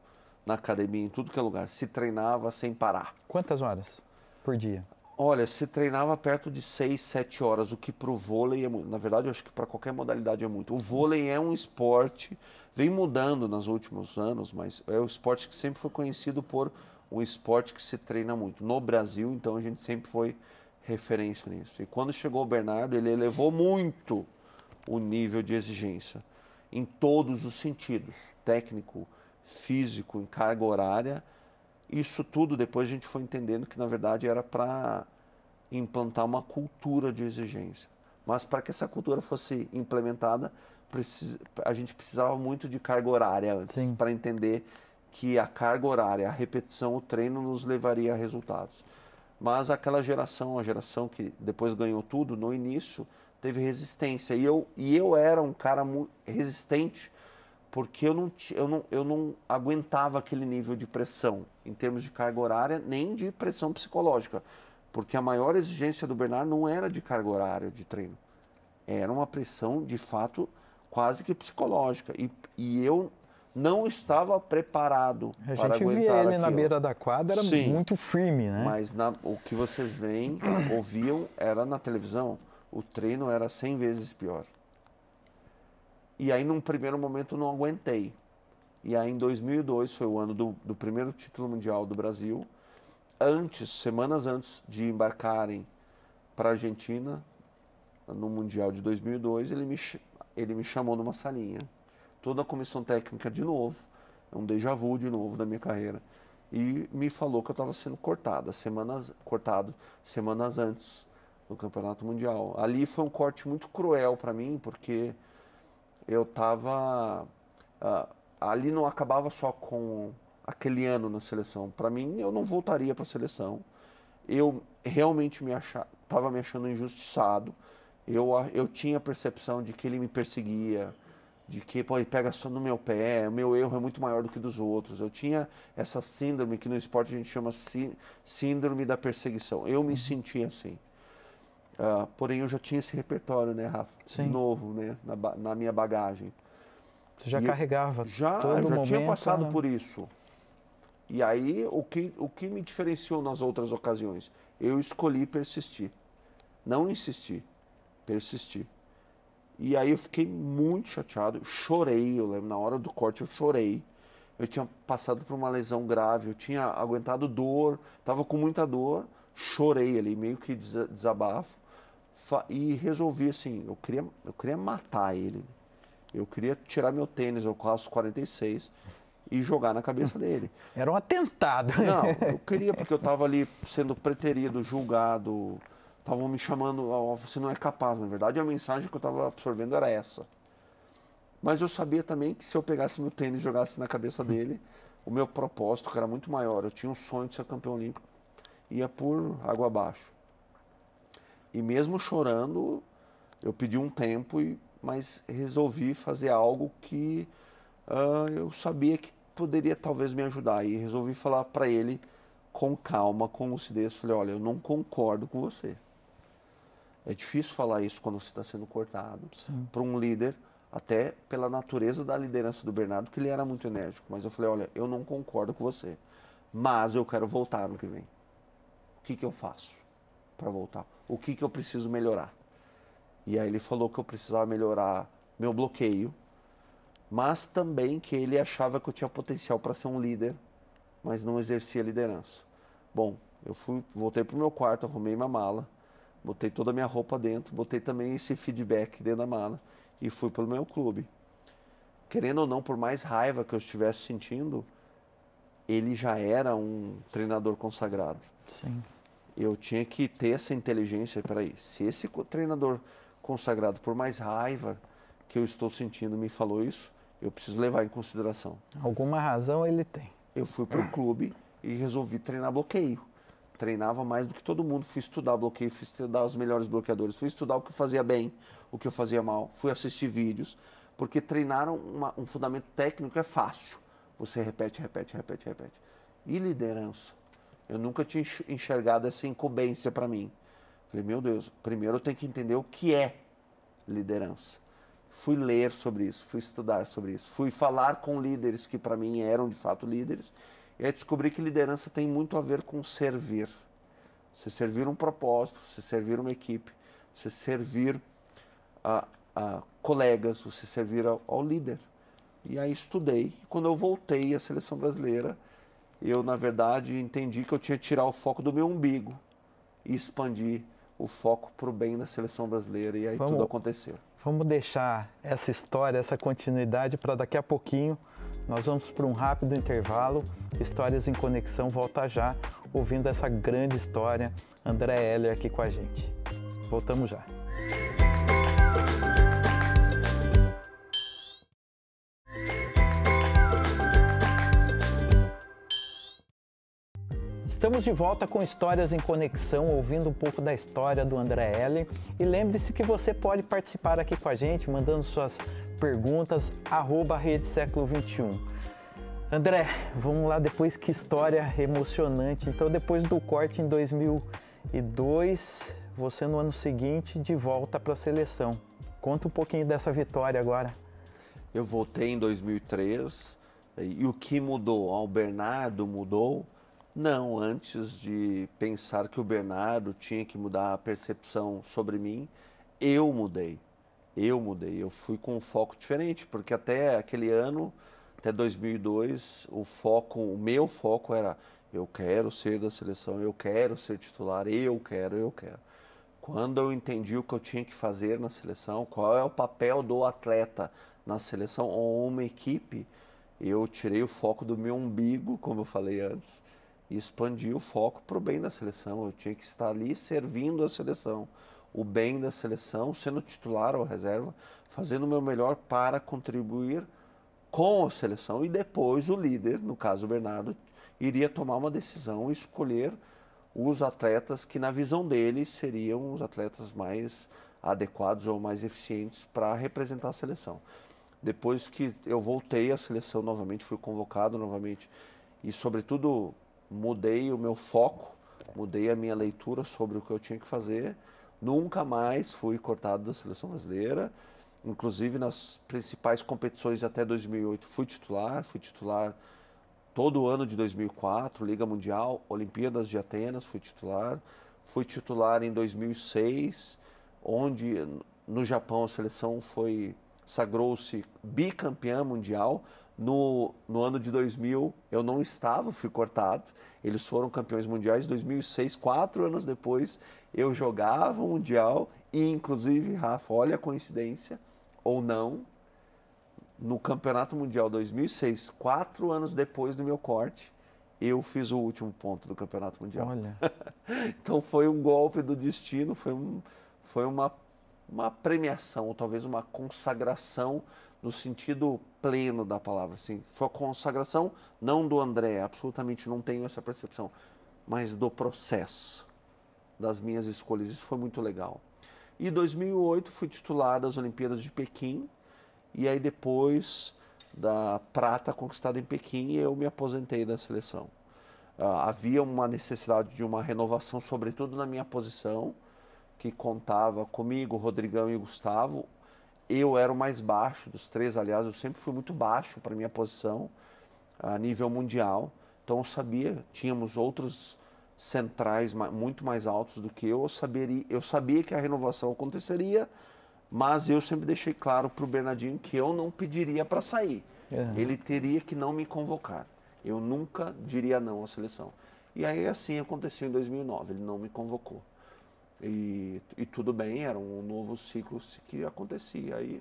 na academia, em tudo que é lugar. Se treinava sem parar. Quantas horas por dia? Olha, se treinava perto de 6, 7 horas, o que para o vôlei é muito. Na verdade, eu acho que para qualquer modalidade é muito. O vôlei é um esporte, vem mudando nos últimos anos, mas é um esporte que sempre foi conhecido por um esporte que se treina muito. No Brasil, então, a gente sempre foi referência nisso. E quando chegou o Bernardo, ele elevou muito o nível de exigência, em todos os sentidos, técnico, físico, em carga horária. Isso tudo depois a gente foi entendendo que, na verdade, era para implantar uma cultura de exigência. Mas para que essa cultura fosse implementada, a gente precisava muito de carga horária antes, para entender que a carga horária, a repetição, o treino nos levaria a resultados. Mas aquela geração, a geração que depois ganhou tudo, no início teve resistência. E eu era um cara resistente porque eu não aguentava aquele nível de pressão em termos de carga horária, nem de pressão psicológica. Porque a maior exigência do Bernard não era de carga horária de treino. Era uma pressão, de fato, quase que psicológica. E eu não estava preparado para aguentar aquilo. A gente via ele na beira da quadra, era muito firme, né? Mas o que vocês veem, ouviam, era na televisão. O treino era 100 vezes pior. E aí, num primeiro momento, eu não aguentei. E aí, em 2002, foi o ano do primeiro título mundial do Brasil. Semanas antes de embarcarem para a Argentina, no Mundial de 2002, ele me chamou numa salinha. Toda a comissão técnica de novo, um déjà vu de novo da minha carreira. E me falou que eu estava sendo cortado semanas antes do Campeonato Mundial. Ali foi um corte muito cruel para mim, porque eu estava... ali não acabava só com aquele ano na seleção. Para mim, eu não voltaria para a seleção. Eu realmente estava me achando injustiçado. Eu tinha a percepção de que ele me perseguia, de que ele pega só no meu pé, o meu erro é muito maior do que dos outros. Eu tinha essa síndrome que no esporte a gente chama síndrome da perseguição. Eu me sentia assim. Porém, eu já tinha esse repertório, né, Rafa? Sim. Novo, né, na minha bagagem. Você já carregava todo já momento, tinha passado né? por isso. E aí, o que me diferenciou nas outras ocasiões? Eu escolhi persistir. Não insistir, persistir. E aí eu fiquei muito chateado, chorei, eu lembro, na hora do corte eu chorei. Eu tinha passado por uma lesão grave, eu tinha aguentado dor, estava com muita dor, chorei ali, meio que desabafo. E resolvi assim, eu queria matar ele. Eu queria tirar meu tênis, eu calço 46, e jogar na cabeça dele. Era um atentado. Não, eu queria, porque eu estava ali sendo preterido, julgado, estavam me chamando, você não é capaz. Na verdade, a mensagem que eu estava absorvendo era essa. Mas eu sabia também que se eu pegasse meu tênis e jogasse na cabeça dele, o meu propósito, que era muito maior, eu tinha um sonho de ser campeão olímpico, ia por água abaixo. E mesmo chorando, eu pedi um tempo, mas resolvi fazer algo que eu sabia que poderia talvez me ajudar. E resolvi falar para ele com calma, com lucidez. Falei, olha, eu não concordo com você. É difícil falar isso quando você está sendo cortado. Para um líder, até pela natureza da liderança do Bernardo, que ele era muito enérgico. Mas eu falei, olha, eu não concordo com você, mas eu quero voltar ano que vem. O que eu faço para voltar? O que eu preciso melhorar? E aí ele falou que eu precisava melhorar meu bloqueio, mas também que ele achava que eu tinha potencial para ser um líder, mas não exercia liderança. Bom, eu voltei para o meu quarto, arrumei minha mala, botei toda a minha roupa dentro, botei também esse feedback dentro da mala e fui para o meu clube. Querendo ou não, por mais raiva que eu estivesse sentindo, ele já era um treinador consagrado. Sim. Eu tinha que ter essa inteligência, peraí, se esse treinador consagrado, por mais raiva que eu estou sentindo, me falou isso, eu preciso levar em consideração. Alguma razão ele tem. Eu fui para o clube e resolvi treinar bloqueio. Treinava mais do que todo mundo, fui estudar bloqueio, fui estudar os melhores bloqueadores, fui estudar o que eu fazia bem, o que eu fazia mal, fui assistir vídeos, porque treinar um fundamento técnico é fácil. Você repete, repete, repete, repete. E liderança? Eu nunca tinha enxergado essa incumbência para mim. Falei, meu Deus, primeiro eu tenho que entender o que é liderança. Fui ler sobre isso, fui estudar sobre isso, fui falar com líderes que para mim eram de fato líderes, e aí descobri que liderança tem muito a ver com servir. Você servir um propósito, você servir uma equipe, você servir a colegas, você servir ao líder. E aí estudei, e quando eu voltei à seleção brasileira, eu na verdade entendi que eu tinha que tirar o foco do meu umbigo e expandir o foco para o bem da seleção brasileira, e aí tudo aconteceu. Vamos deixar essa história, essa continuidade para daqui a pouquinho, Nós vamos para um rápido intervalo. Histórias em Conexão volta já, ouvindo essa grande história. André Heller aqui com a gente. Voltamos já. Estamos de volta com Histórias em Conexão, ouvindo um pouco da história do André Heller. E lembre-se que você pode participar aqui com a gente, mandando suas perguntas, @Rede Século XXI. André, vamos lá depois, que história emocionante. Então, depois do corte em 2002, você no ano seguinte de volta para a seleção. Conta um pouquinho dessa vitória agora. Eu voltei em 2003 e o que mudou? O Bernardo mudou? Não, antes de pensar que o Bernardo tinha que mudar a percepção sobre mim, eu mudei. Eu fui com um foco diferente, porque até aquele ano, até 2002, o meu foco era: eu quero ser da seleção, eu quero ser titular, eu quero. Quando eu entendi o que eu tinha que fazer na seleção, qual é o papel do atleta na seleção ou uma equipe, eu tirei o foco do meu umbigo, como eu falei antes, e expandi o foco para o bem da seleção. Eu tinha que estar ali servindo a seleção, o bem da seleção, sendo titular ou reserva, fazendo o meu melhor para contribuir com a seleção. E depois o líder, no caso o Bernardo, iria tomar uma decisão e escolher os atletas que, na visão dele, seriam os atletas mais adequados ou mais eficientes para representar a seleção. Depois que eu voltei à seleção novamente, fui convocado novamente e, sobretudo, mudei o meu foco, mudei a minha leitura sobre o que eu tinha que fazer. Nunca mais fui cortado da seleção brasileira, inclusive nas principais competições até 2008 fui titular todo o ano de 2004, Liga Mundial, Olimpíadas de Atenas, fui titular em 2006, onde no Japão a seleção sagrou-se bicampeã mundial. No ano de 2000 eu não estava, fui cortado, eles foram campeões mundiais. Em 2006, 4 anos depois, eu jogava o Mundial e, inclusive, Rafa, olha a coincidência, ou não, no Campeonato Mundial 2006, 4 anos depois do meu corte, eu fiz o último ponto do Campeonato Mundial. Olha. Então foi um golpe do destino, foi uma premiação, ou talvez uma consagração no sentido pleno da palavra. Assim. Foi a consagração não do André, absolutamente não tenho essa percepção, mas do processo das minhas escolhas. Isso foi muito legal. E em 2008 fui titular das Olimpíadas de Pequim, e aí depois da prata conquistada em Pequim, eu me aposentei da seleção. Havia uma necessidade de uma renovação, sobretudo na minha posição, que contava comigo, Rodrigão e Gustavo. Eu era o mais baixo dos três, aliás, eu sempre fui muito baixo para a minha posição a nível mundial. Então eu sabia, tínhamos outros centrais muito mais altos do que eu sabia que a renovação aconteceria, mas eu sempre deixei claro para o Bernardinho que eu não pediria para sair. Ele teria que não me convocar. Eu nunca diria não à seleção. E aí assim aconteceu em 2009, ele não me convocou. E tudo bem, era um novo ciclo que acontecia. Aí,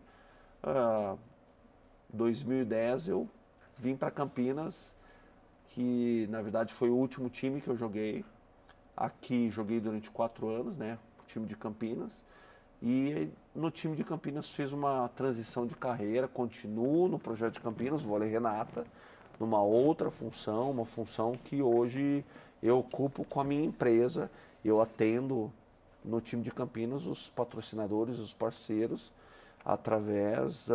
2010, eu vim para Campinas, que na verdade foi o último time que eu joguei. Aqui joguei durante 4 anos, né, o time de Campinas. E no time de Campinas fiz uma transição de carreira, continuo no projeto de Campinas, Vôlei Renata, numa outra função, uma função que hoje eu ocupo com a minha empresa. Eu atendo no time de Campinas os patrocinadores, os parceiros, através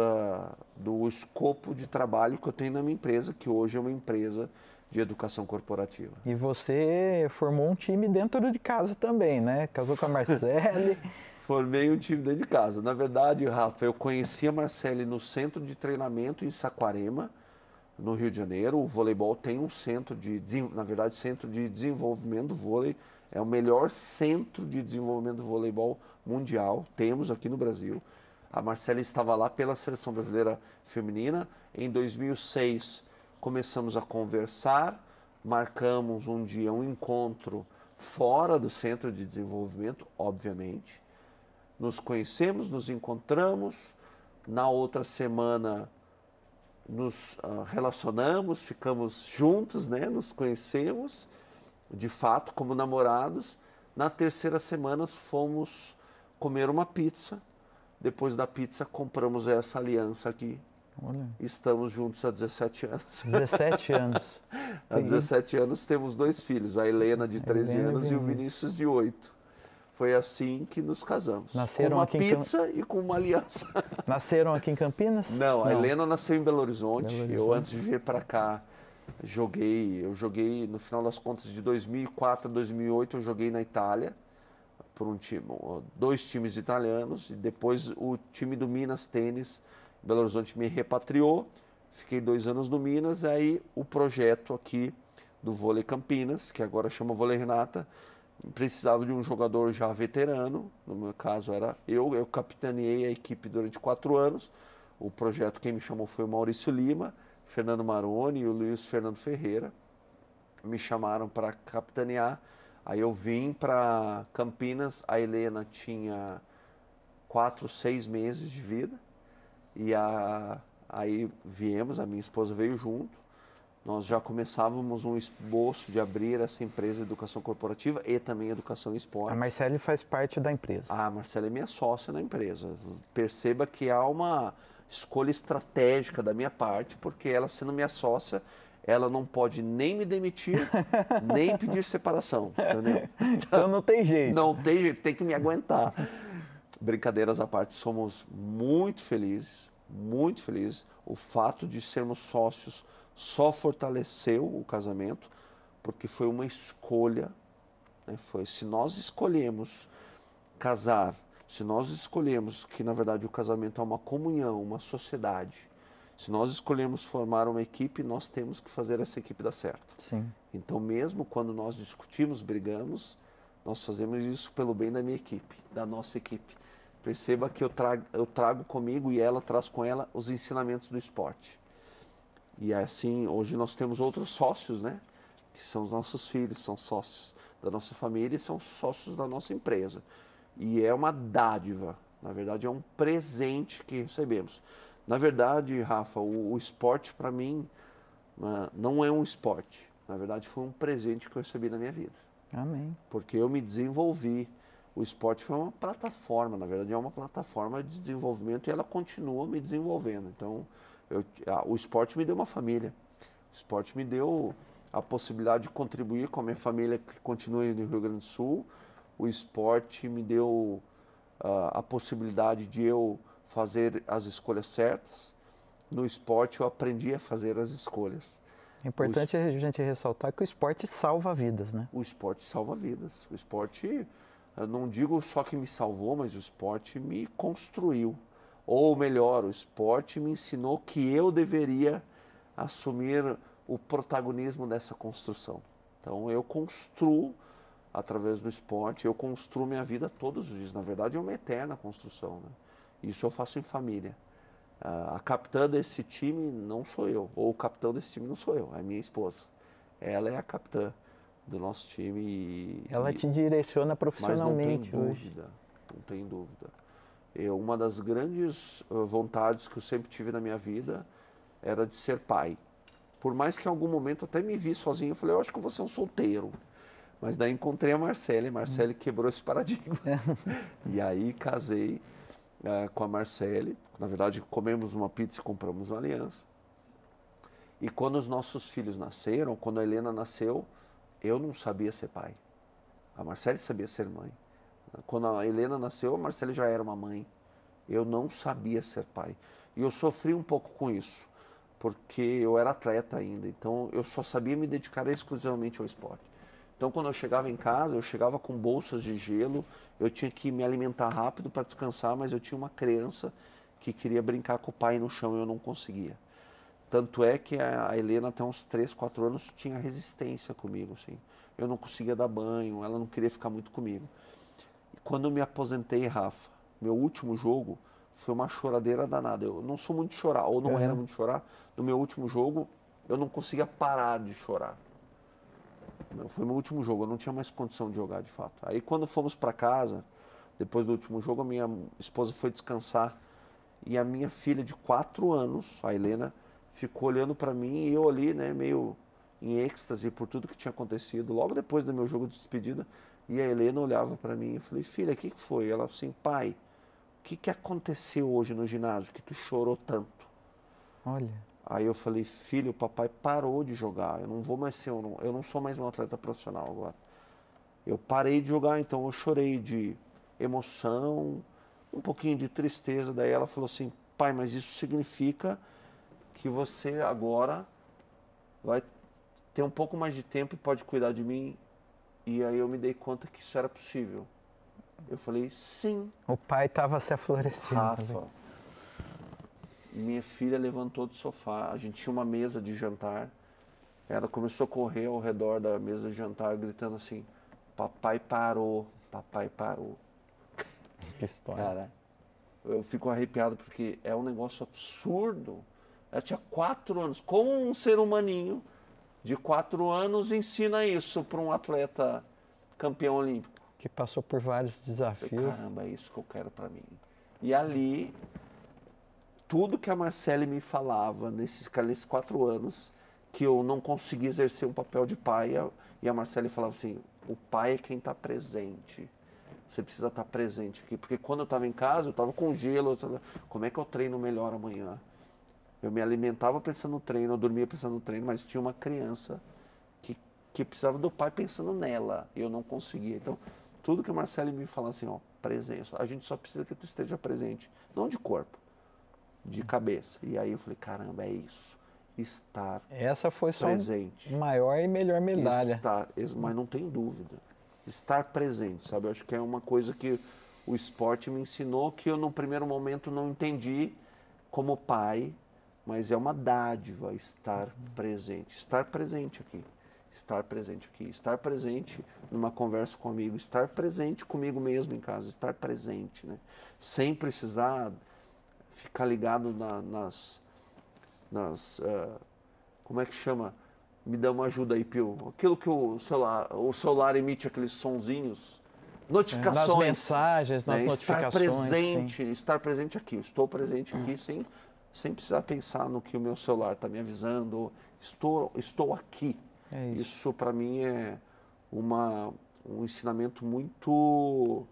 do escopo de trabalho que eu tenho na minha empresa, que hoje é uma empresa de educação corporativa. E você formou um time dentro de casa também, né? Casou com a Marcele. Formei um time dentro de casa. Na verdade, Rafa, eu conheci a Marcele no centro de treinamento em Saquarema, no Rio de Janeiro. O voleibol tem um centro centro de desenvolvimento do vôlei. É o melhor centro de desenvolvimento do voleibol mundial. Temos aqui no Brasil. A Marcele estava lá pela Seleção Brasileira Feminina. Em 2006, começamos a conversar. Marcamos um dia um encontro fora do centro de desenvolvimento, obviamente. Nos conhecemos, nos encontramos. Na outra semana, nos relacionamos, ficamos juntos, né? Nos conhecemos, de fato, como namorados. Na terceira semana fomos comer uma pizza. Depois da pizza compramos essa aliança aqui. Olha. Estamos juntos há 17 anos. 17 anos. Há 17 anos temos 2 filhos, a Helena de 13 Helena anos e o Vinícius de 8. Foi assim que nos casamos. Nasceram com uma aqui pizza e com uma aliança. Nasceram aqui em Campinas? Não, a Helena nasceu em Belo Horizonte. Belo Eu, Horizonte. antes de vir para cá, eu joguei, no final das contas, de 2004 a 2008, eu joguei na Itália, por um time, 2 times italianos, e depois o time do Minas Tênis, Belo Horizonte, me repatriou. Fiquei 2 anos no Minas, aí o projeto aqui do Vôlei Campinas, que agora chama Vôlei Renata, precisava de um jogador já veterano. No meu caso era eu capitaneei a equipe durante 4 anos. O projeto, quem me chamou foi o Maurício Lima, Fernando Maroni e o Luiz Fernando Ferreira. Me chamaram para capitanear. Aí eu vim para Campinas, a Helena tinha 4, 6 meses de vida. E aí viemos, a minha esposa veio junto. Nós já começávamos um esboço de abrir essa empresa de educação corporativa e também educação e esporte. A Marcele faz parte da empresa. A Marcela é minha sócia na empresa. Perceba que há uma escolha estratégica da minha parte, porque ela, sendo minha sócia, ela não pode nem me demitir, nem pedir separação. Entendeu? Então não tem jeito. Não tem jeito, tem que me aguentar. Brincadeiras à parte, somos muito felizes, muito felizes. O fato de sermos sócios só fortaleceu o casamento, porque foi uma escolha, né? Se nós escolhemos casar, se nós escolhemos que, na verdade, o casamento é uma comunhão, uma sociedade, se nós escolhemos formar uma equipe, nós temos que fazer essa equipe dar certo. Sim. Então, mesmo quando nós discutimos, brigamos, nós fazemos isso pelo bem da minha equipe, da nossa equipe. Perceba que eu trago comigo e ela traz com ela os ensinamentos do esporte. E assim, hoje nós temos outros sócios, né? Que são os nossos filhos, são sócios da nossa família e são sócios da nossa empresa. E é uma dádiva, na verdade é um presente que recebemos. Na verdade, Rafa, o esporte para mim não é um esporte. Na verdade foi um presente que eu recebi na minha vida. Amém. Porque eu me desenvolvi. O esporte foi uma plataforma, na verdade é uma plataforma de desenvolvimento e ela continua me desenvolvendo. Então, o esporte me deu uma família. O esporte me deu a possibilidade de contribuir com a minha família que continua no Rio Grande do Sul. O esporte me deu a possibilidade de eu fazer as escolhas certas. No esporte eu aprendi a fazer as escolhas. É importante a gente ressaltar que o esporte salva vidas, né? O esporte salva vidas. O esporte, eu não digo só que me salvou, mas o esporte me construiu. Ou melhor, o esporte me ensinou que eu deveria assumir o protagonismo dessa construção. Então eu construo através do esporte, eu construo minha vida todos os dias. Na verdade é uma eterna construção, né? Isso eu faço em família. A capitã desse time não sou eu, ou o capitão desse time não sou eu, é minha esposa. Ela é a capitã do nosso time. Ela te direciona profissionalmente hoje. hoje. Não tem dúvida. Uma das grandes vontades que eu sempre tive na minha vida era de ser pai. Por mais que em algum momento eu até me vi sozinho, eu falei, eu acho que eu vou ser um solteiro. Mas daí encontrei a Marcele quebrou esse paradigma. E aí casei com a Marcele. Na verdade, comemos uma pizza e compramos uma aliança. E quando os nossos filhos nasceram, quando a Helena nasceu, eu não sabia ser pai. A Marcele sabia ser mãe. Quando a Helena nasceu, a Marcele já era uma mãe. Eu não sabia ser pai. E eu sofri um pouco com isso, porque eu era atleta ainda. Então, eu só sabia me dedicar exclusivamente ao esporte. Então, quando eu chegava em casa, eu chegava com bolsas de gelo, eu tinha que me alimentar rápido para descansar, mas eu tinha uma criança que queria brincar com o pai no chão e eu não conseguia. Tanto é que a Helena, até uns 3, 4 anos, tinha resistência comigo, assim. Eu não conseguia dar banho, ela não queria ficar muito comigo. E quando eu me aposentei, Rafa, meu último jogo foi uma choradeira danada. Eu não sou muito de chorar, ou não era muito de chorar. No meu último jogo, eu não conseguia parar de chorar. Foi meu último jogo, eu não tinha mais condição de jogar, de fato. Aí quando fomos para casa, depois do último jogo, a minha esposa foi descansar. E a minha filha de 4 anos, a Helena, ficou olhando para mim e eu ali, né, meio em êxtase por tudo que tinha acontecido. Logo depois do meu jogo de despedida, e a Helena olhava para mim e eu falei, filha, o que foi? Ela assim, pai, o que aconteceu hoje no ginásio que tu chorou tanto? Olha. Aí eu falei, filho, o papai parou de jogar, eu não vou mais ser, eu não sou mais um atleta profissional agora. Eu parei de jogar, então eu chorei de emoção, um pouquinho de tristeza. Daí ela falou assim, pai, mas isso significa que você agora vai ter um pouco mais de tempo e pode cuidar de mim. E aí eu me dei conta que isso era possível. Eu falei, sim. O pai estava se aflorescendo. Rafa, minha filha levantou do sofá, a gente tinha uma mesa de jantar, ela começou a correr ao redor da mesa de jantar, gritando assim, papai parou, papai parou. Que história. Cara, eu fico arrepiado porque é um negócio absurdo. Ela tinha 4 anos, como um ser humaninho de 4 anos ensina isso para um atleta campeão olímpico? Que passou por vários desafios. Caramba, é isso que eu quero para mim. E ali, tudo que a Marcele me falava nesses 4 anos, que eu não consegui exercer um papel de pai, e a Marcele falava assim, o pai é quem está presente. Você precisa estar presente aqui. Porque quando eu estava em casa, eu estava com gelo, como é que eu treino melhor amanhã? Eu me alimentava pensando no treino, eu dormia pensando no treino, mas tinha uma criança que precisava do pai pensando nela, e eu não conseguia. Então, tudo que a Marcele me fala assim, ó, presença, a gente só precisa que tu esteja presente, não de corpo, de cabeça. E aí eu falei, caramba, é isso, estar Essa foi só presente. A maior e melhor medalha. Mas não tenho dúvida, estar presente, sabe? Eu acho que é uma coisa que o esporte me ensinou, que eu no primeiro momento não entendi como pai, mas é uma dádiva estar presente aqui. Estar presente aqui, estar presente numa conversa com um amigo, estar presente comigo mesmo em casa, estar presente, né? Sem precisar ficar ligado como é que chama? Me dá uma ajuda aí, Pio. Aquilo que o celular emite aqueles sonzinhos, notificações. Nas mensagens, nas notificações. Estar presente aqui, estou presente aqui sem precisar pensar no que o meu celular está me avisando. Estou aqui. Isso para mim é um ensinamento muito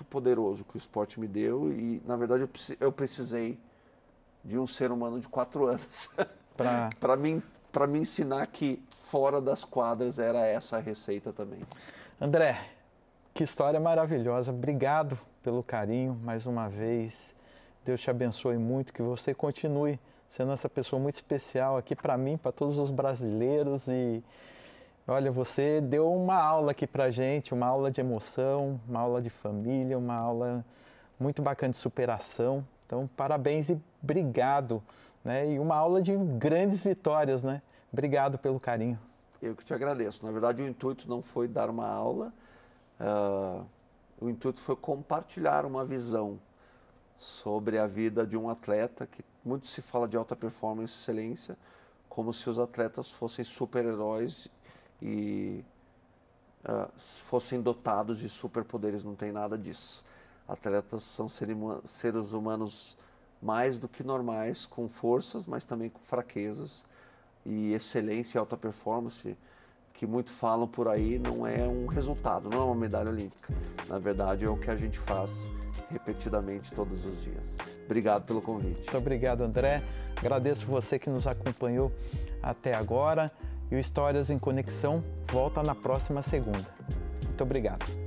poderoso que o esporte me deu, e na verdade eu precisei de um ser humano de 4 anos para me ensinar que fora das quadras era essa a receita também. André, que história maravilhosa. Obrigado pelo carinho mais uma vez. Deus te abençoe muito, que você continue sendo essa pessoa muito especial aqui para mim, para todos os brasileiros. E olha, você deu uma aula aqui para a gente, uma aula de emoção, uma aula de família, uma aula muito bacana de superação. Então, parabéns e obrigado, né? E uma aula de grandes vitórias, né? Obrigado pelo carinho. Eu que te agradeço. Na verdade, o intuito não foi dar uma aula, o intuito foi compartilhar uma visão sobre a vida de um atleta, que muito se fala de alta performance e excelência, como se os atletas fossem super-heróis e fossem dotados de superpoderes. Não tem nada disso. Atletas são seres humanos mais do que normais, com forças, mas também com fraquezas. E excelência e alta performance, que muito falam por aí, não é um resultado, não é uma medalha olímpica. Na verdade, é o que a gente faz repetidamente todos os dias. Obrigado pelo convite. Muito obrigado, André. Agradeço você que nos acompanhou até agora. E o Histórias em Conexão volta na próxima segunda. Muito obrigado.